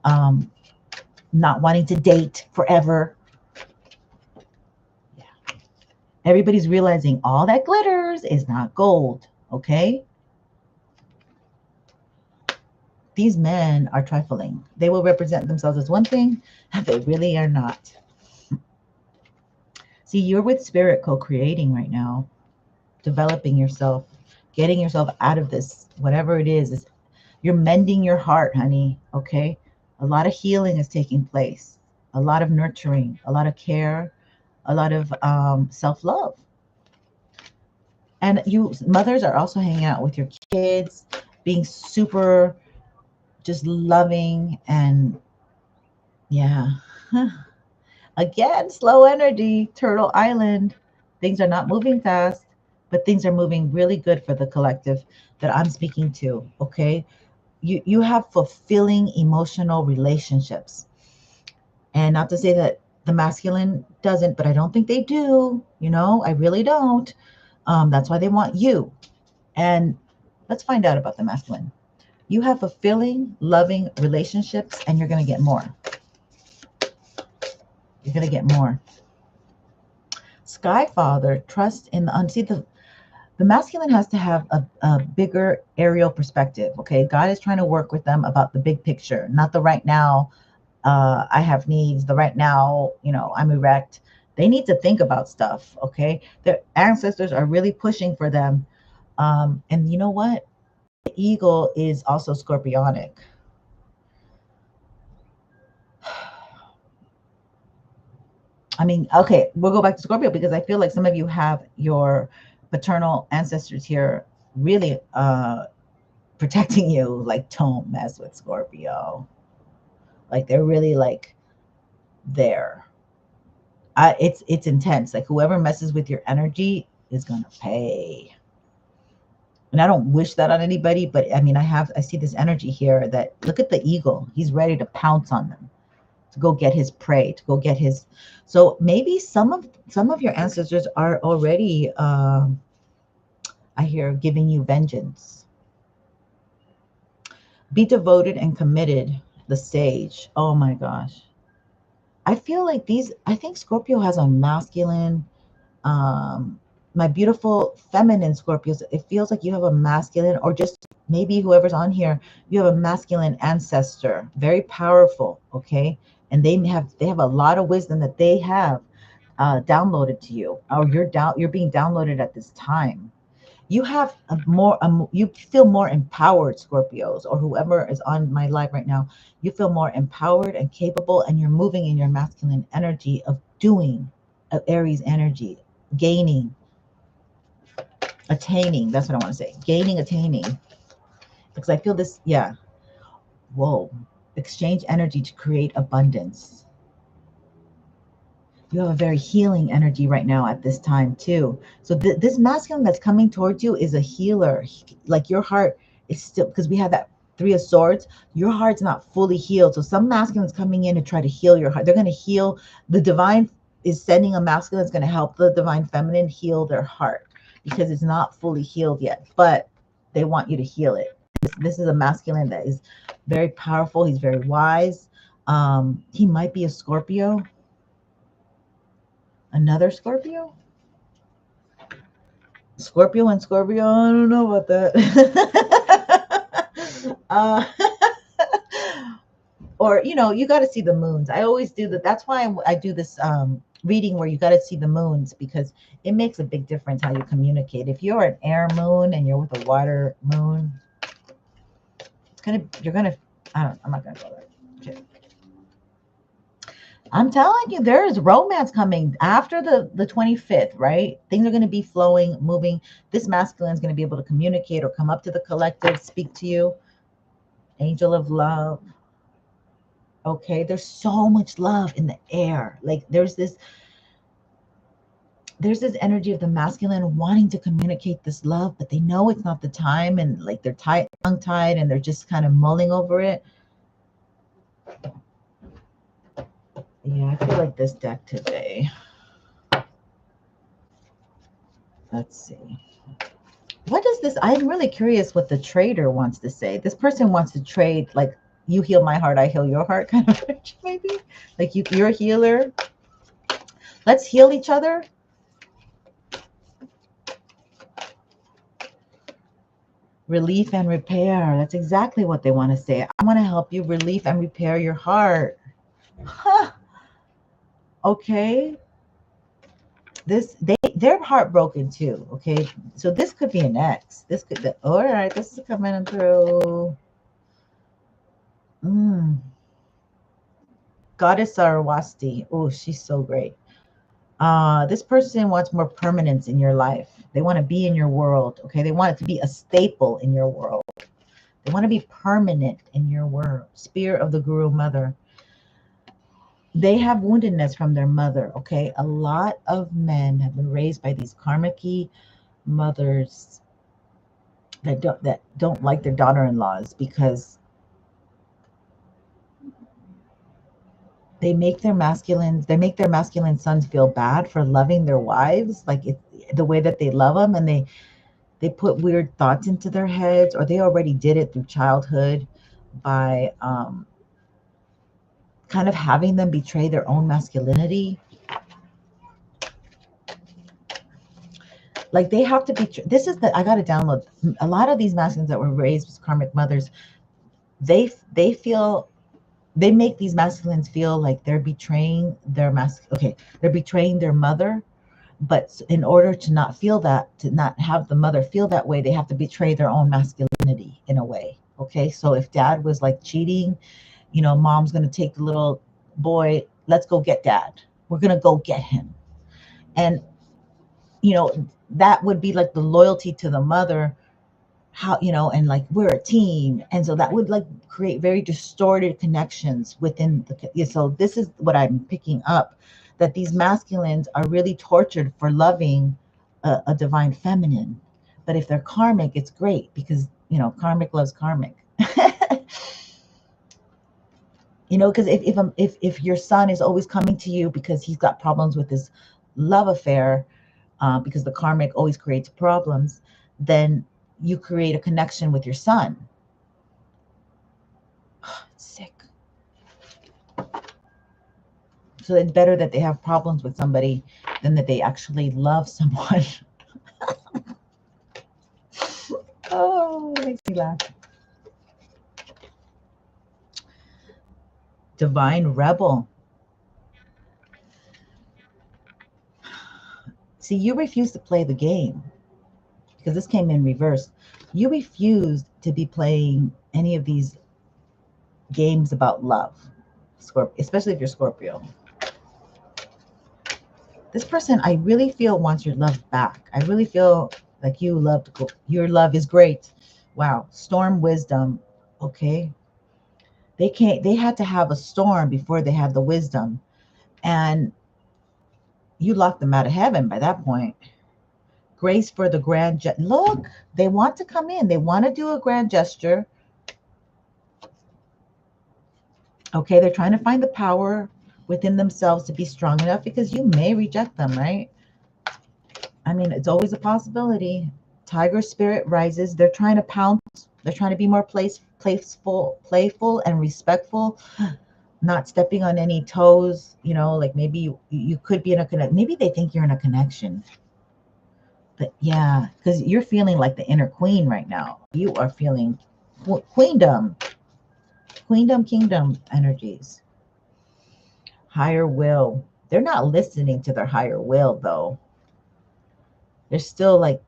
not wanting to date forever. Yeah. Everybody's realizing all that glitters is not gold, okay? These men are trifling. They will represent themselves as one thing, and they really are not. See, you're with spirit co-creating right now, developing yourself, getting yourself out of this, whatever it is you're mending your heart, honey, okay? A lot of healing is taking place, a lot of nurturing, a lot of care, a lot of self-love. And you mothers are also hanging out with your kids, being super just loving, and yeah. Again, slow energy, Turtle Island. Things are not moving fast, but things are moving really good for the collective that I'm speaking to, okay? You have fulfilling emotional relationships. And not to say that the masculine doesn't, but I don't think they do. I really don't. That's why they want you. And let's find out about the masculine. You have fulfilling, loving relationships, and you're going to get more. You're going to get more. Sky Father, trust in the unseen. The masculine has to have a bigger aerial perspective, okay? God is trying to work with them about the big picture, not the right now, I have needs, the right now, I'm erect. They need to think about stuff, okay? Their ancestors are really pushing for them. And you know what? The eagle is also scorpionic. I mean, okay, we'll go back to Scorpio, because I feel like some of you have your paternal ancestors here really protecting you. Like, don't mess with Scorpio. Like, they're really like there. It's intense. Like, whoever messes with your energy is gonna pay. And I don't wish that on anybody, but I mean, I see this energy here that, look at the eagle. He's ready to pounce on them, to go get his prey, to go get his. So maybe some of your ancestors are already, I hear, giving you vengeance. Be devoted and committed. The Sage. Oh my gosh. I feel like I think Scorpio has a masculine, my beautiful feminine Scorpios. It feels like you have a masculine, or just maybe whoever's on here, you have a masculine ancestor, very powerful, okay? And they have a lot of wisdom that they have. downloaded to you, or you're being downloaded at this time. You have you feel more empowered, Scorpios, or whoever is on my live right now. You feel more empowered and capable, and you're moving in your masculine energy of doing, of Aries energy, gaining, attaining. That's what I want to say. Gaining, attaining. Because I feel this, yeah. Whoa. Exchange energy to create abundance. You have a very healing energy right now at this time too. So this masculine that's coming towards you is a healer. Like your heart is still, because we have that Three of Swords, your heart's not fully healed. So some masculines coming in to try to heal your heart. They're going to heal. The divine is sending a masculine that's going to help the divine feminine heal their heart, because it's not fully healed yet, but they want you to heal it. This is a masculine that is very powerful. He's very wise. He might be a Scorpio. Another Scorpio? Scorpio and Scorpio, I don't know about that. Or, you got to see the moons. I always do that. That's why I do this reading where you got to see the moons, because it makes a big difference how you communicate. If you're an air moon and you're with a water moon, I'm not going to go there. Okay. I'm telling you, there is romance coming after the 25th, right? Things are going to be flowing, moving. This masculine is going to be able to communicate or come up to the collective, speak to you. Angel of love. Okay, there's so much love in the air. Like there's this energy of the masculine wanting to communicate this love, but they know it's not the time, and like they're tongue-tied, and they're just kind of mulling over it. Yeah, I feel like this deck today. Let's see. What does this? I'm really curious what the trader wants to say. This person wants to trade, like, you heal my heart, I heal your heart kind of maybe. Like you're a healer. Let's heal each other. Relief and repair. That's exactly what they want to say. I want to help you relief and repair your heart. Huh. Okay. They're heartbroken too. Okay. So this could be an ex. This could be, all right. This is coming through. Goddess Sarawasti. Oh, she's so great. This person wants more permanence in your life. They want to be in your world. Okay. They want it to be a staple in your world. They want to be permanent in your world. Spirit of the Guru Mother. They have woundedness from their mother. Okay. A lot of men have been raised by these karmic mothers that don't like their daughter-in-laws, because they make their masculine sons feel bad for loving their wives, like the way that they love them, and they put weird thoughts into their heads, or they already did it through childhood by kind of having them betray their own masculinity. Like they have to be. I got to download a lot of these masculines that were raised with karmic mothers. They make these masculines feel like they're betraying their they're betraying their mother. But in order to not feel that, to not have the mother feel that way, they have to betray their own masculinity in a way. Okay. So if dad was like cheating, mom's going to take the little boy, let's go get dad. We're going to go get him. And, that would be like the loyalty to the mother, and like we're a team. And so that would like create very distorted connections within so this is what I'm picking up, that these masculines are really tortured for loving a divine feminine. But if they're karmic, it's great, because karmic loves karmic. Because if your son is always coming to you because he's got problems with his love affair, because the karmic always creates problems, then you create a connection with your son. It's sick. So it's better that they have problems with somebody than that they actually love someone. Oh, it makes me laugh. Divine rebel. See, you refuse to play the game because this came in reverse. You refused to be playing any of these games about love, Scorpio, especially if you're Scorpio. This person, I really feel, wants your love back. I really feel like you love to go, your love is great. Wow. Storm wisdom. Okay. They had to have a storm before they had the wisdom. And you locked them out of heaven by that point. Grace for the grand look, they want to come in. They want to do a grand gesture. Okay, they're trying to find the power within themselves to be strong enough because you may reject them, right? I mean, it's always a possibility. Tiger spirit rises. They're trying to pounce. They're trying to be more playful and respectful, not stepping on any toes. You know, like maybe you could be in a connect. Maybe they think you're in a connection. But yeah, because you're feeling like the inner queen right now. You are feeling queendom, kingdom energies. Higher will. They're not listening to their higher will, though. They're still like,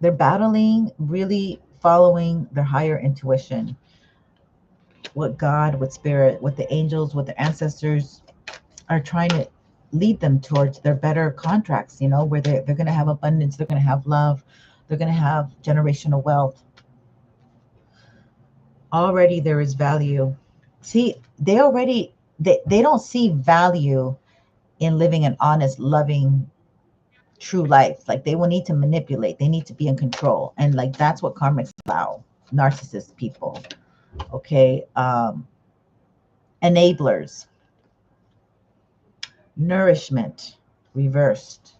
they're battling, really following their higher intuition. What God, what spirit, what the angels, what the ancestors are trying to lead them towards their better contracts, you know, where they're going to have abundance, they're going to have love, they're going to have generational wealth. Already there is value. See, they don't see value in living an honest, loving, true life. Like they will need to manipulate. They need to be in control. And like that's what karmics allow. Narcissist people. Okay. Enablers. Nourishment. Reversed.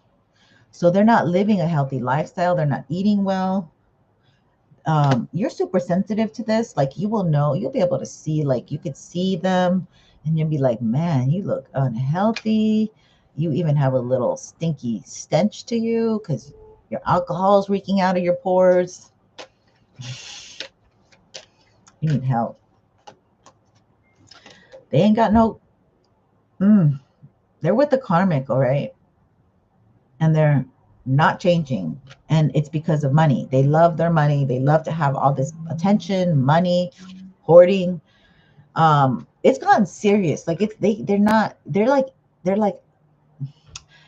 So they're not living a healthy lifestyle. They're not eating well. You're super sensitive to this. Like you will know, you'll be able to see, like you could see them and you'll be like, man, you look unhealthy. You even have a little stinky stench to you because your alcohol is reeking out of your pores. You need help. They ain't got no, they're with the karmic, all right? And they're not changing. And it's because of money. They love their money. They love to have all this attention, money, hoarding. It's gotten serious. Like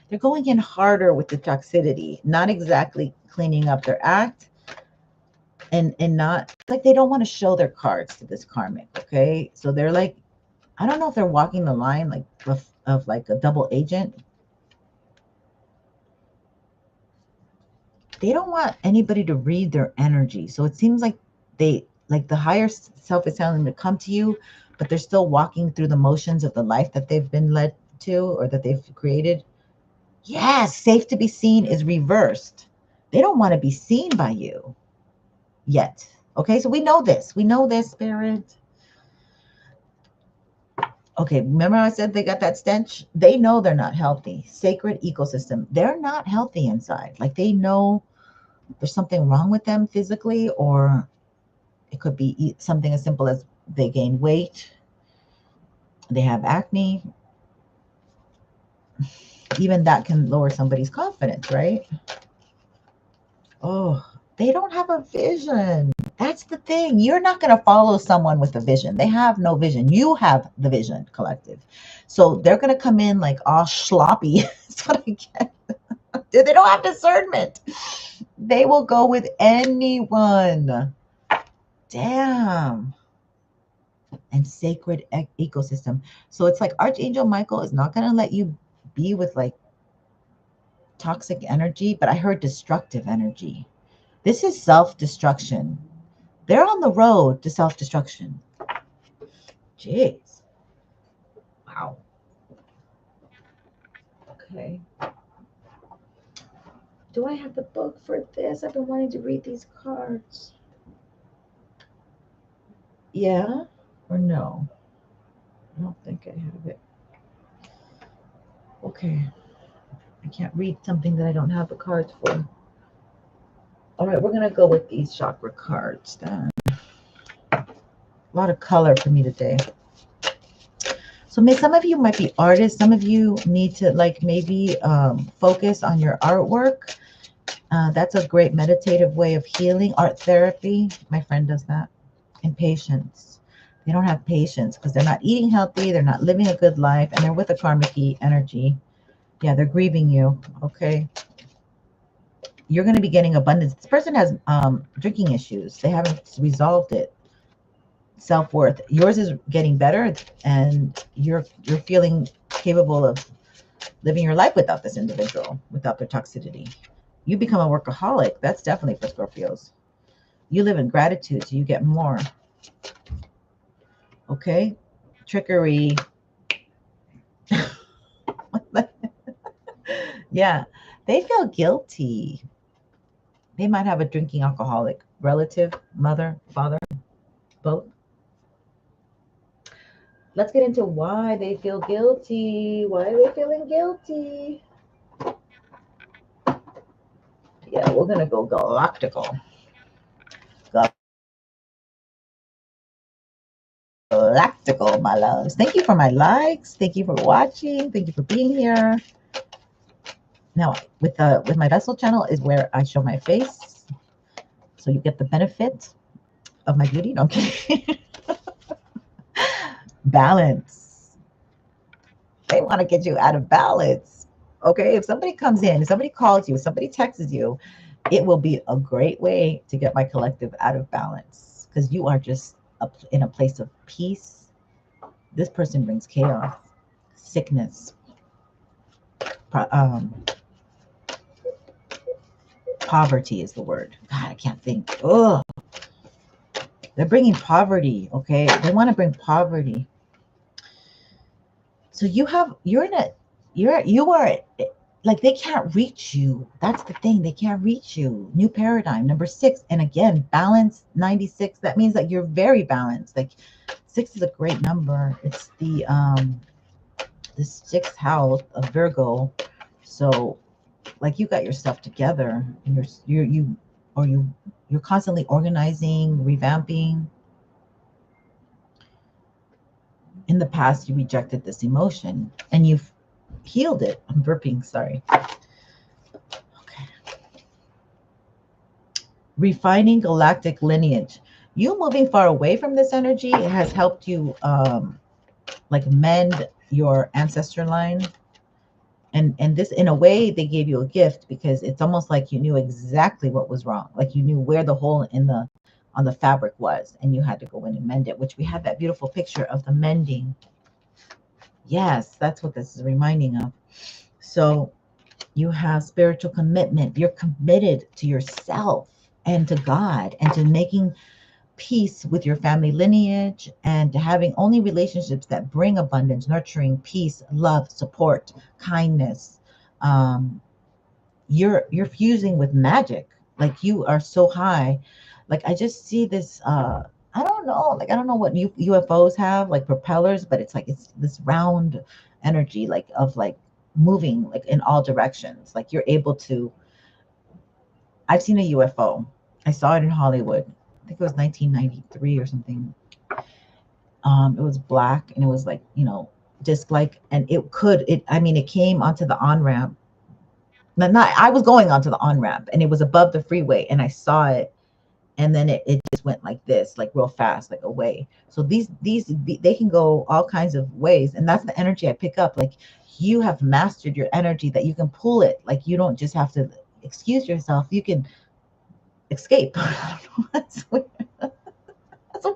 they're going in harder with the toxicity, not exactly cleaning up their act, and not like they don't want to show their cards to this karmic. Okay, so they're like, I don't know if they're walking the line like of like a double agent. They don't want anybody to read their energy. So it seems like they, like the higher self is telling them to come to you, but they're still walking through the motions of the life that they've been led to or that they've created. Yes, safe to be seen is reversed. They don't want to be seen by you yet. Okay, so we know this. We know this, spirit. Okay, remember I said they got that stench? They know they're not healthy. Sacred ecosystem. They're not healthy inside. Like they know there's something wrong with them physically, or it could be something as simple as they gain weight, they have acne. Even that can lower somebody's confidence, right? Oh, they don't have a vision. That's the thing. You're not going to follow someone with a vision. They have no vision. You have the vision, collective. So they're going to come in like all sloppy. That's what I get. They don't have discernment. They will go with anyone. Damn. And sacred ecosystem. So it's like Archangel Michael is not going to let you be with like toxic energy, but I heard destructive energy. This is self-destruction. They're on the road to self-destruction. Jeez. Wow. Okay. Do I have the book for this? I've been wanting to read these cards. Yeah or no? I don't think I have it. Okay. I can't read something that I don't have the cards for. All right, we're going to go with these chakra cards then. A lot of color for me today. So So some of you might be artists. Some of you need to like maybe focus on your artwork. That's a great meditative way of healing. Art therapy. My friend does that. And patience. They don't have patience because they're not eating healthy. They're not living a good life. And they're with a karmic energy. Yeah, they're grieving you. Okay. You're going to be getting abundance. This person has drinking issues. They haven't resolved it. Self-worth. Yours is getting better, and you're feeling capable of living your life without this individual, without their toxicity. You become a workaholic. That's definitely for Scorpios. You live in gratitude, so you get more. Okay? Trickery. Yeah. They feel guilty. They might have a drinking alcoholic relative, mother, father, both. Let's get into why they feel guilty. Why are they feeling guilty? Yeah, we're going to go galactical. Galactical, my loves. Thank you for my likes. Thank you for watching. Thank you for being here. Now, with my vessel channel is where I show my face. So you get the benefit of my beauty. No, I'm kidding. Balance. They want to get you out of balance. Okay, if somebody comes in, if somebody calls you, if somebody texts you, it will be a great way to get my collective out of balance because you are just in a place of peace. This person brings chaos, sickness, poverty is the word. God, I can't think. Oh, they're bringing poverty. Okay, they want to bring poverty. So you are like they can't reach you. That's the thing. They can't reach you. New paradigm, number 6. And again, balance 96. That means that you're very balanced. Like 6 is a great number. It's the 6th house of Virgo. So like you got your stuff together and you're constantly organizing, revamping. In the past, you rejected this emotion and you've healed it. I'm burping, sorry. Okay. Refining galactic lineage. You moving far away from this energy, it has helped you like mend your ancestor line. And this, in a way, they gave you a gift because it's almost like you knew exactly what was wrong. Like you knew where the hole on the fabric was, and you had to go in and mend it, which we had that beautiful picture of the mending. Yes, that's what this is reminding of. So you have spiritual commitment. You're committed to yourself and to God and to making peace with your family lineage and to having only relationships that bring abundance, nurturing, peace, love, support, kindness. You're fusing with magic. Like you are so high. Like I just see this I don't know, like I don't know what UFOs have, like propellers, but it's like it's this round energy, like of like moving like in all directions. Like you're able to. I've seen a UFO. I saw it in Hollywood. I think it was 1993 or something. It was black and it was like, disc-like, and it came onto the on-ramp. I was going onto the on-ramp and it was above the freeway and I saw it, and then it just went like this, like real fast, like away. So these they can go all kinds of ways, and that's the energy I pick up. Like you have mastered your energy that you can pull it. Like you don't just have to excuse yourself, you can escape. That's what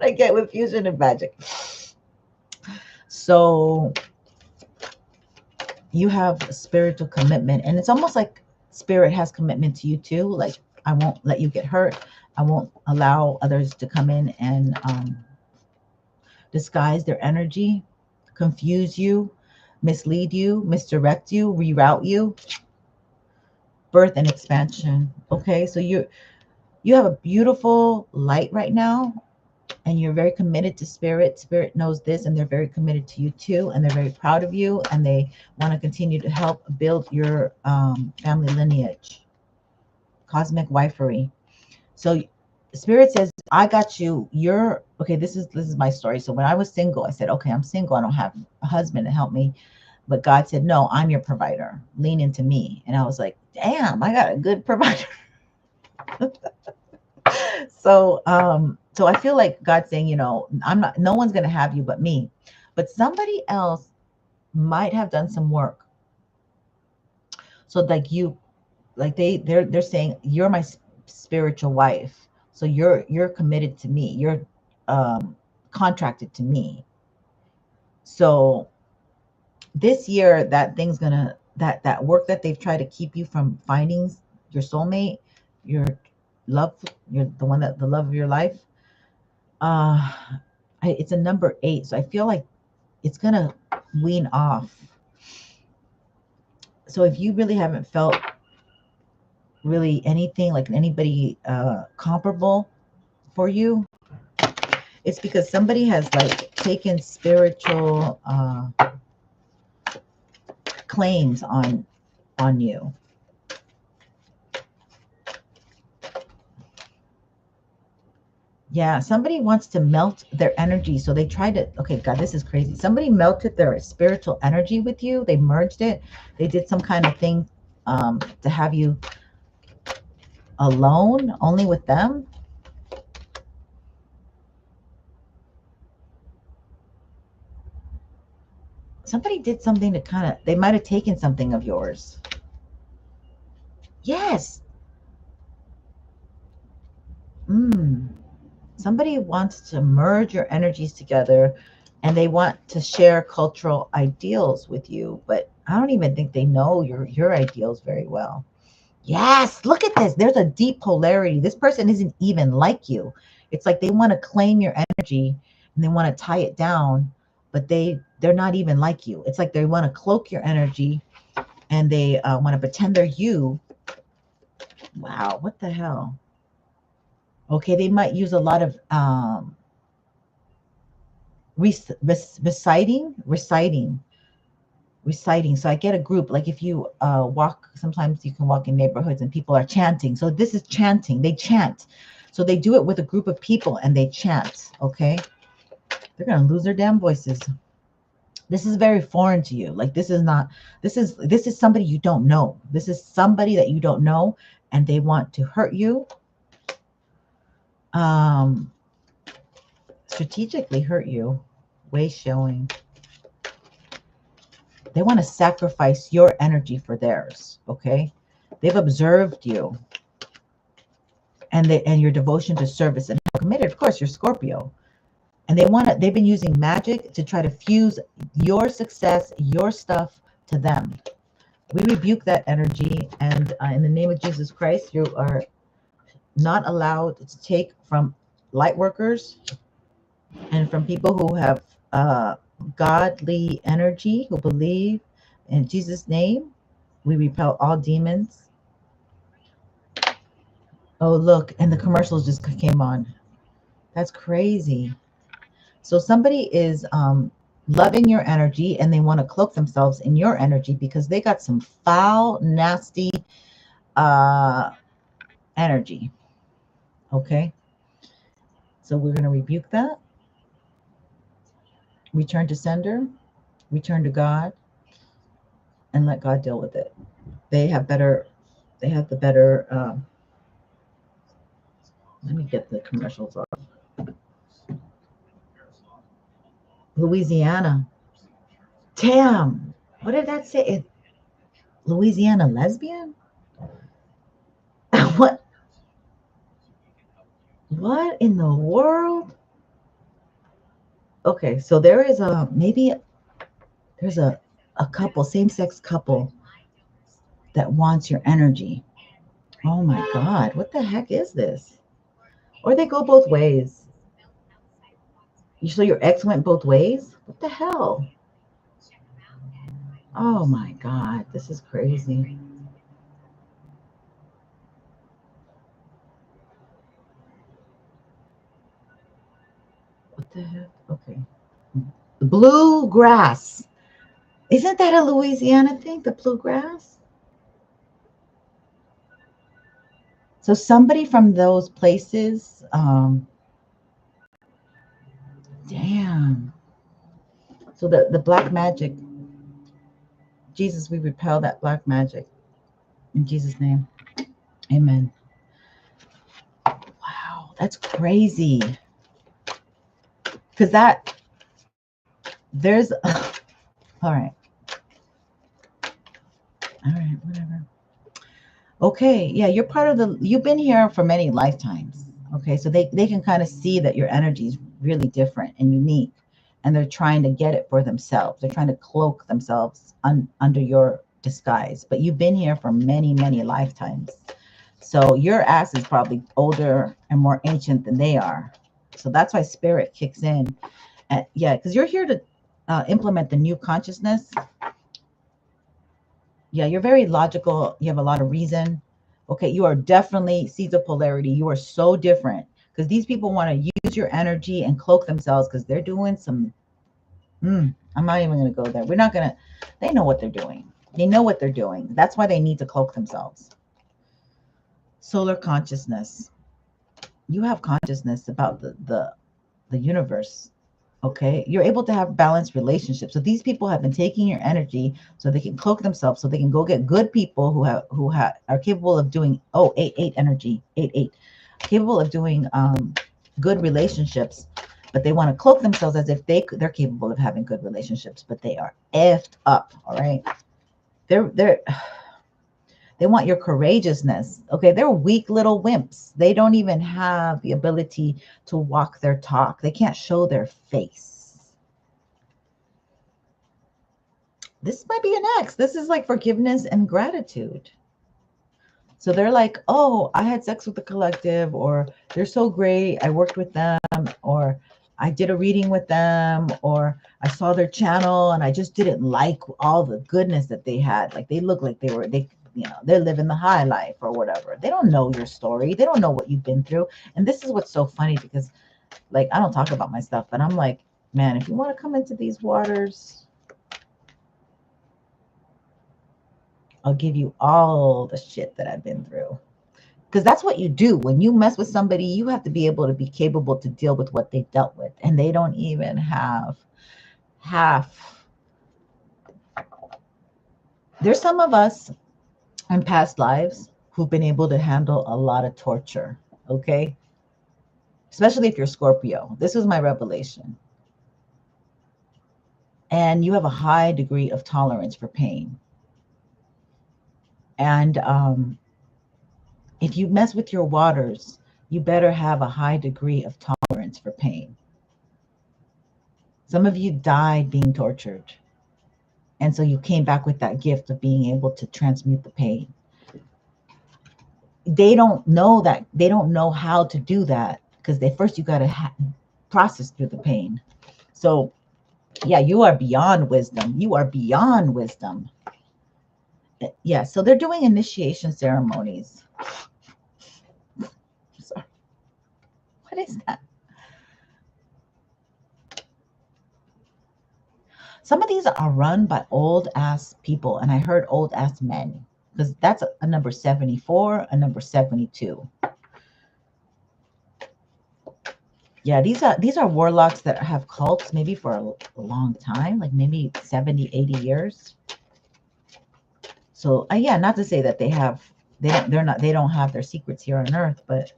I get with fusion and magic. So you have spiritual commitment, and it's almost like spirit has commitment to you too. Like I won't let you get hurt. I won't allow others to come in and disguise their energy, confuse you, mislead you, misdirect you, reroute you. Birth and expansion. Okay, so you have a beautiful light right now, and you're very committed to spirit. Spirit knows this, and they're very committed to you too, and they're very proud of you, and they want to continue to help build your family lineage. Cosmic wifery. So Spirit says, I got you. You're okay. This is my story. So when I was single, I said, okay, I'm single. I don't have a husband to help me. But God said, no, I'm your provider. Lean into me. And I was like, damn, I got a good provider. So I feel like God's saying, you know, no one's gonna have you but me. But somebody else might have done some work. So they're saying you're my spiritual wife. So you're committed to me. You're contracted to me. So this year that thing's gonna that work that they've tried to keep you from finding your soulmate, your love, you're the one that the love of your life. uh it's a number 8, so I feel like it's gonna wean off. So if you really haven't felt really anything like anybody comparable for you, it's because somebody has like taken spiritual claims on you. Yeah, somebody wants to melt their energy. So they tried to, okay, God, this is crazy. Somebody melted their spiritual energy with you. They merged it. They did some kind of thing to have you alone, only with them. Somebody did something to kind of, they might have taken something of yours. Yes. Somebody wants to merge your energies together and they want to share cultural ideals with you, but I don't even think they know your ideals very well. Yes, look at this. There's a deep polarity. This person isn't even like you. It's like they want to claim your energy and they want to tie it down, but they're not even like you. It's like they want to cloak your energy and they want to pretend they're you. Wow, what the hell? Okay, they might use a lot of reciting. So I get a group, like if you walk, sometimes you can walk in neighborhoods and people are chanting. So this is chanting. They chant. So they do it with a group of people and they chant. Okay, they're gonna lose their damn voices. This is very foreign to you. Like this is not, this is somebody you don't know. This is somebody that you don't know and they want to hurt you, um strategically hurt you. Way showing. They want to sacrifice your energy for theirs. Okay, they've observed you and your devotion to service and how committed. Of course, you're Scorpio, and they've been using magic to try to fuse your success, your stuff to them. We rebuke that energy, and in the name of Jesus Christ, you are not allowed to take from light workers and from people who have godly energy, who believe in Jesus' name. We repel all demons. Oh, look, and the commercials just came on. That's crazy. So somebody is loving your energy and they want to cloak themselves in your energy because they got some foul, nasty uh, energy. Okay. So we're going to rebuke that. Return to sender. Return to God and let God deal with it. They have better, they have the better, let me get the commercials off. Louisiana. Damn. What did that say? Louisiana lesbian? what? What in the world? Okay, so there is there's a couple, same-sex couple that wants your energy. Oh my God, what the heck is this? Or they go both ways. So your ex went both ways? What the hell? Oh my God, this is crazy. What the heck? Okay. Bluegrass. Isn't that a Louisiana thing? The bluegrass? So somebody from those places, damn. So the black magic, Jesus, we repel that black magic in Jesus' name. Amen. Wow, that's crazy. Because there's, all right, whatever. Okay, yeah, you're part of you've been here for many lifetimes. Okay, so they can kind of see that your energy is really different and unique, and they're trying to get it for themselves. They're trying to cloak themselves under your disguise, but you've been here for many, many lifetimes. So your ass is probably older and more ancient than they are. So that's why spirit kicks in. And yeah, because you're here to implement the new consciousness. Yeah, you're very logical. You have a lot of reason. Okay, you are definitely seeds of polarity. You are so different because these people want to use your energy and cloak themselves because they're doing some. I'm not even going to go there. We're not going to. They know what they're doing. They know what they're doing. That's why they need to cloak themselves. Solar consciousness. You have consciousness about the universe. Okay, you're able to have balanced relationships. So these people have been taking your energy so they can cloak themselves, so they can go get good people who are capable of doing 8 energy, 8 capable of doing good relationships, but they want to cloak themselves as if they're capable of having good relationships, but they are effed up. All right, they're they want your courageousness. Okay, they're weak little wimps. They don't even have the ability to walk their talk. They can't show their face. This might be an ex. This is like forgiveness and gratitude. So they're like, oh, I had sex with the collective, or they're so great. I worked with them, or I did a reading with them, or I saw their channel and I just didn't like all the goodness that they had. Like they look like they're living the high life or whatever. They don't know your story. They don't know what you've been through. And this is what's so funny because like, I don't talk about my stuff, but I'm like, man, if you want to come into these waters, I'll give you all the shit that I've been through. Because that's what you do. When you mess with somebody, you have to be able to be capable to deal with what they dealt with. And they don't even have half. There's some of us in past lives who've been able to handle a lot of torture. Okay. Especially if you're Scorpio. This was my revelation. And you have a high degree of tolerance for pain. And if you mess with your waters, you better have a high degree of tolerance for pain. Some of you died being tortured. And so you came back with that gift of being able to transmute the pain. They don't know that. They don't know how to do that because first you got to process through the pain. So yeah, you are beyond wisdom. You are beyond wisdom. Yeah, so they're doing initiation ceremonies. Sorry. What is that? Some of these are run by old ass people, and I heard old ass men because that's a number 74, a number 72. Yeah, these are warlocks that have cults maybe for a long time, like maybe 70, 80 years. So yeah, not to say that they don't have their secrets here on earth, but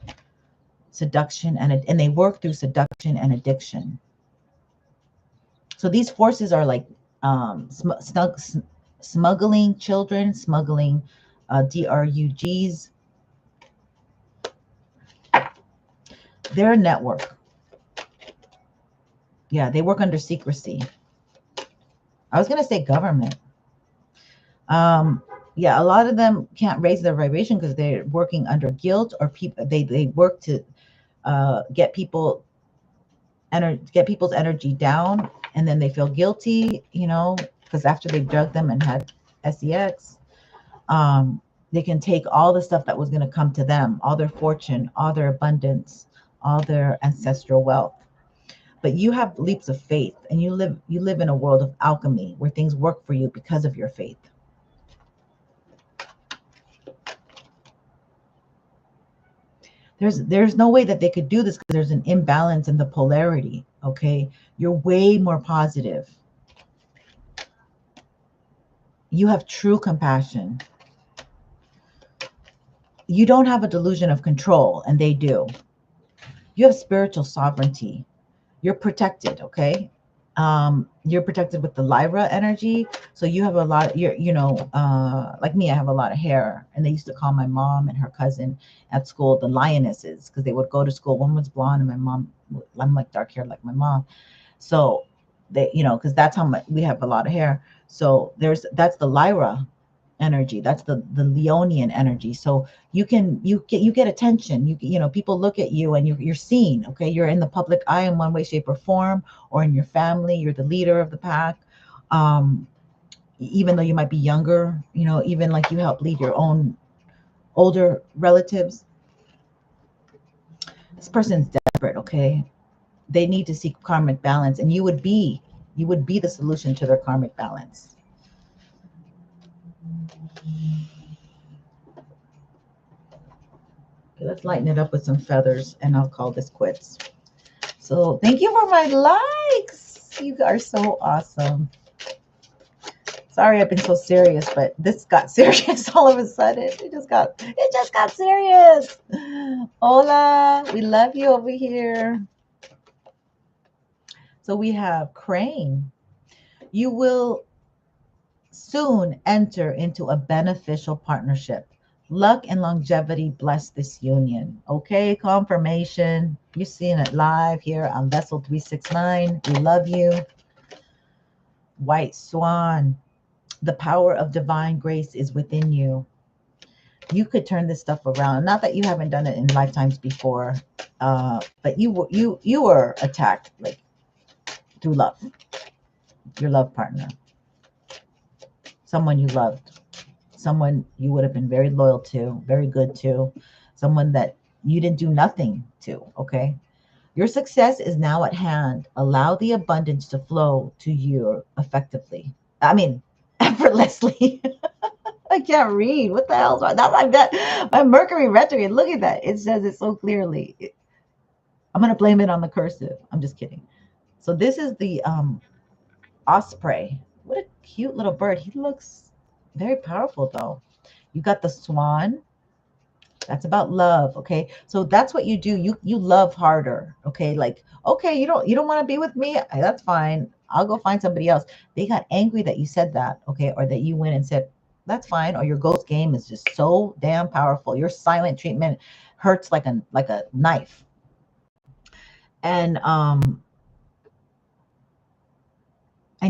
seduction and they work through seduction and addiction. So these forces are like smuggling children, smuggling DRUGs. They're a network. Yeah, they work under secrecy. I was going to say government. Yeah, a lot of them can't raise their vibration because they're working under guilt, or people they work to get people's energy down, and then they feel guilty, because after they drugged them and had sex, they can take all the stuff that was going to come to them, all their fortune, all their abundance, all their ancestral wealth. But you have leaps of faith, and you live in a world of alchemy where things work for you because of your faith. There's no way that they could do this because there's an imbalance in the polarity. Okay, you're way more positive. You have true compassion. You don't have a delusion of control, and they do. You have spiritual sovereignty. You're protected, okay? You're protected with the Lyra energy. So you have a lot, like me, I have a lot of hair. And they used to call my mom and her cousin at school the lionesses because they would go to school. One was blonde and my mom, I'm like dark hair like my mom. So they, because that's how much we have a lot of hair. So that's the Lyra energy. That's the Leonian energy. So you get attention. People look at you and you're seen. Okay, you're in the public eye in one way, shape, or form, or in your family. You're the leader of the pack. Even though you might be younger, even like you help lead your own older relatives. This person's desperate. Okay, they need to seek karmic balance, and you would be the solution to their karmic balance. Okay, let's lighten it up with some feathers and I'll call this quits. So thank you for my likes. You are so awesome. Sorry I've been so serious, but this got serious all of a sudden. It just got serious. Hola, we love you over here. So we have Crane. You will soon enter into a beneficial partnership. Luck and longevity bless this union. Okay, confirmation. You're seeing it live here on Vessel 369. We love you. White Swan. The power of divine grace is within you. You could turn this stuff around. Not that you haven't done it in lifetimes before, but you were attacked like through love. Your love partner. Someone you loved. Someone you would have been very loyal to, very good to, someone that you didn't do nothing to, okay? Your success is now at hand. Allow the abundance to flow to you effortlessly. I can't read. What the hell's wrong? That's like that. My Mercury retrograde. Look at that. It says it so clearly. I'm going to blame it on the cursive. I'm just kidding. So this is the osprey. What a cute little bird. He looks very powerful though. You got the swan. That's about love. Okay. So that's what you do. You love harder. Okay. Like, okay, you don't want to be with me. That's fine. I'll go find somebody else. They got angry that you said that. Okay. Or that you went and said, that's fine. Or your ghost game is just so damn powerful. Your silent treatment hurts like a knife. And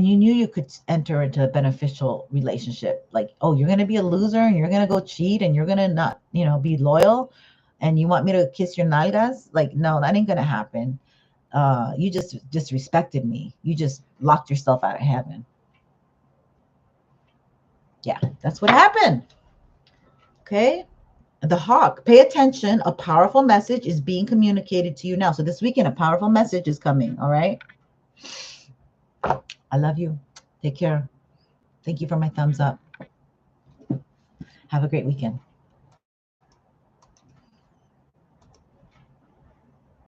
you knew you could enter into a beneficial relationship. Like, oh, you're going to be a loser and you're going to go cheat and you're going to not, be loyal. And you want me to kiss your nalgas? Like, no, that ain't going to happen. You just disrespected me. You just locked yourself out of heaven. Yeah, that's what happened. Okay. The hawk, pay attention. A powerful message is being communicated to you now. So this weekend, a powerful message is coming. All right. I love you. Take care. Thank you for my thumbs up. Have a great weekend.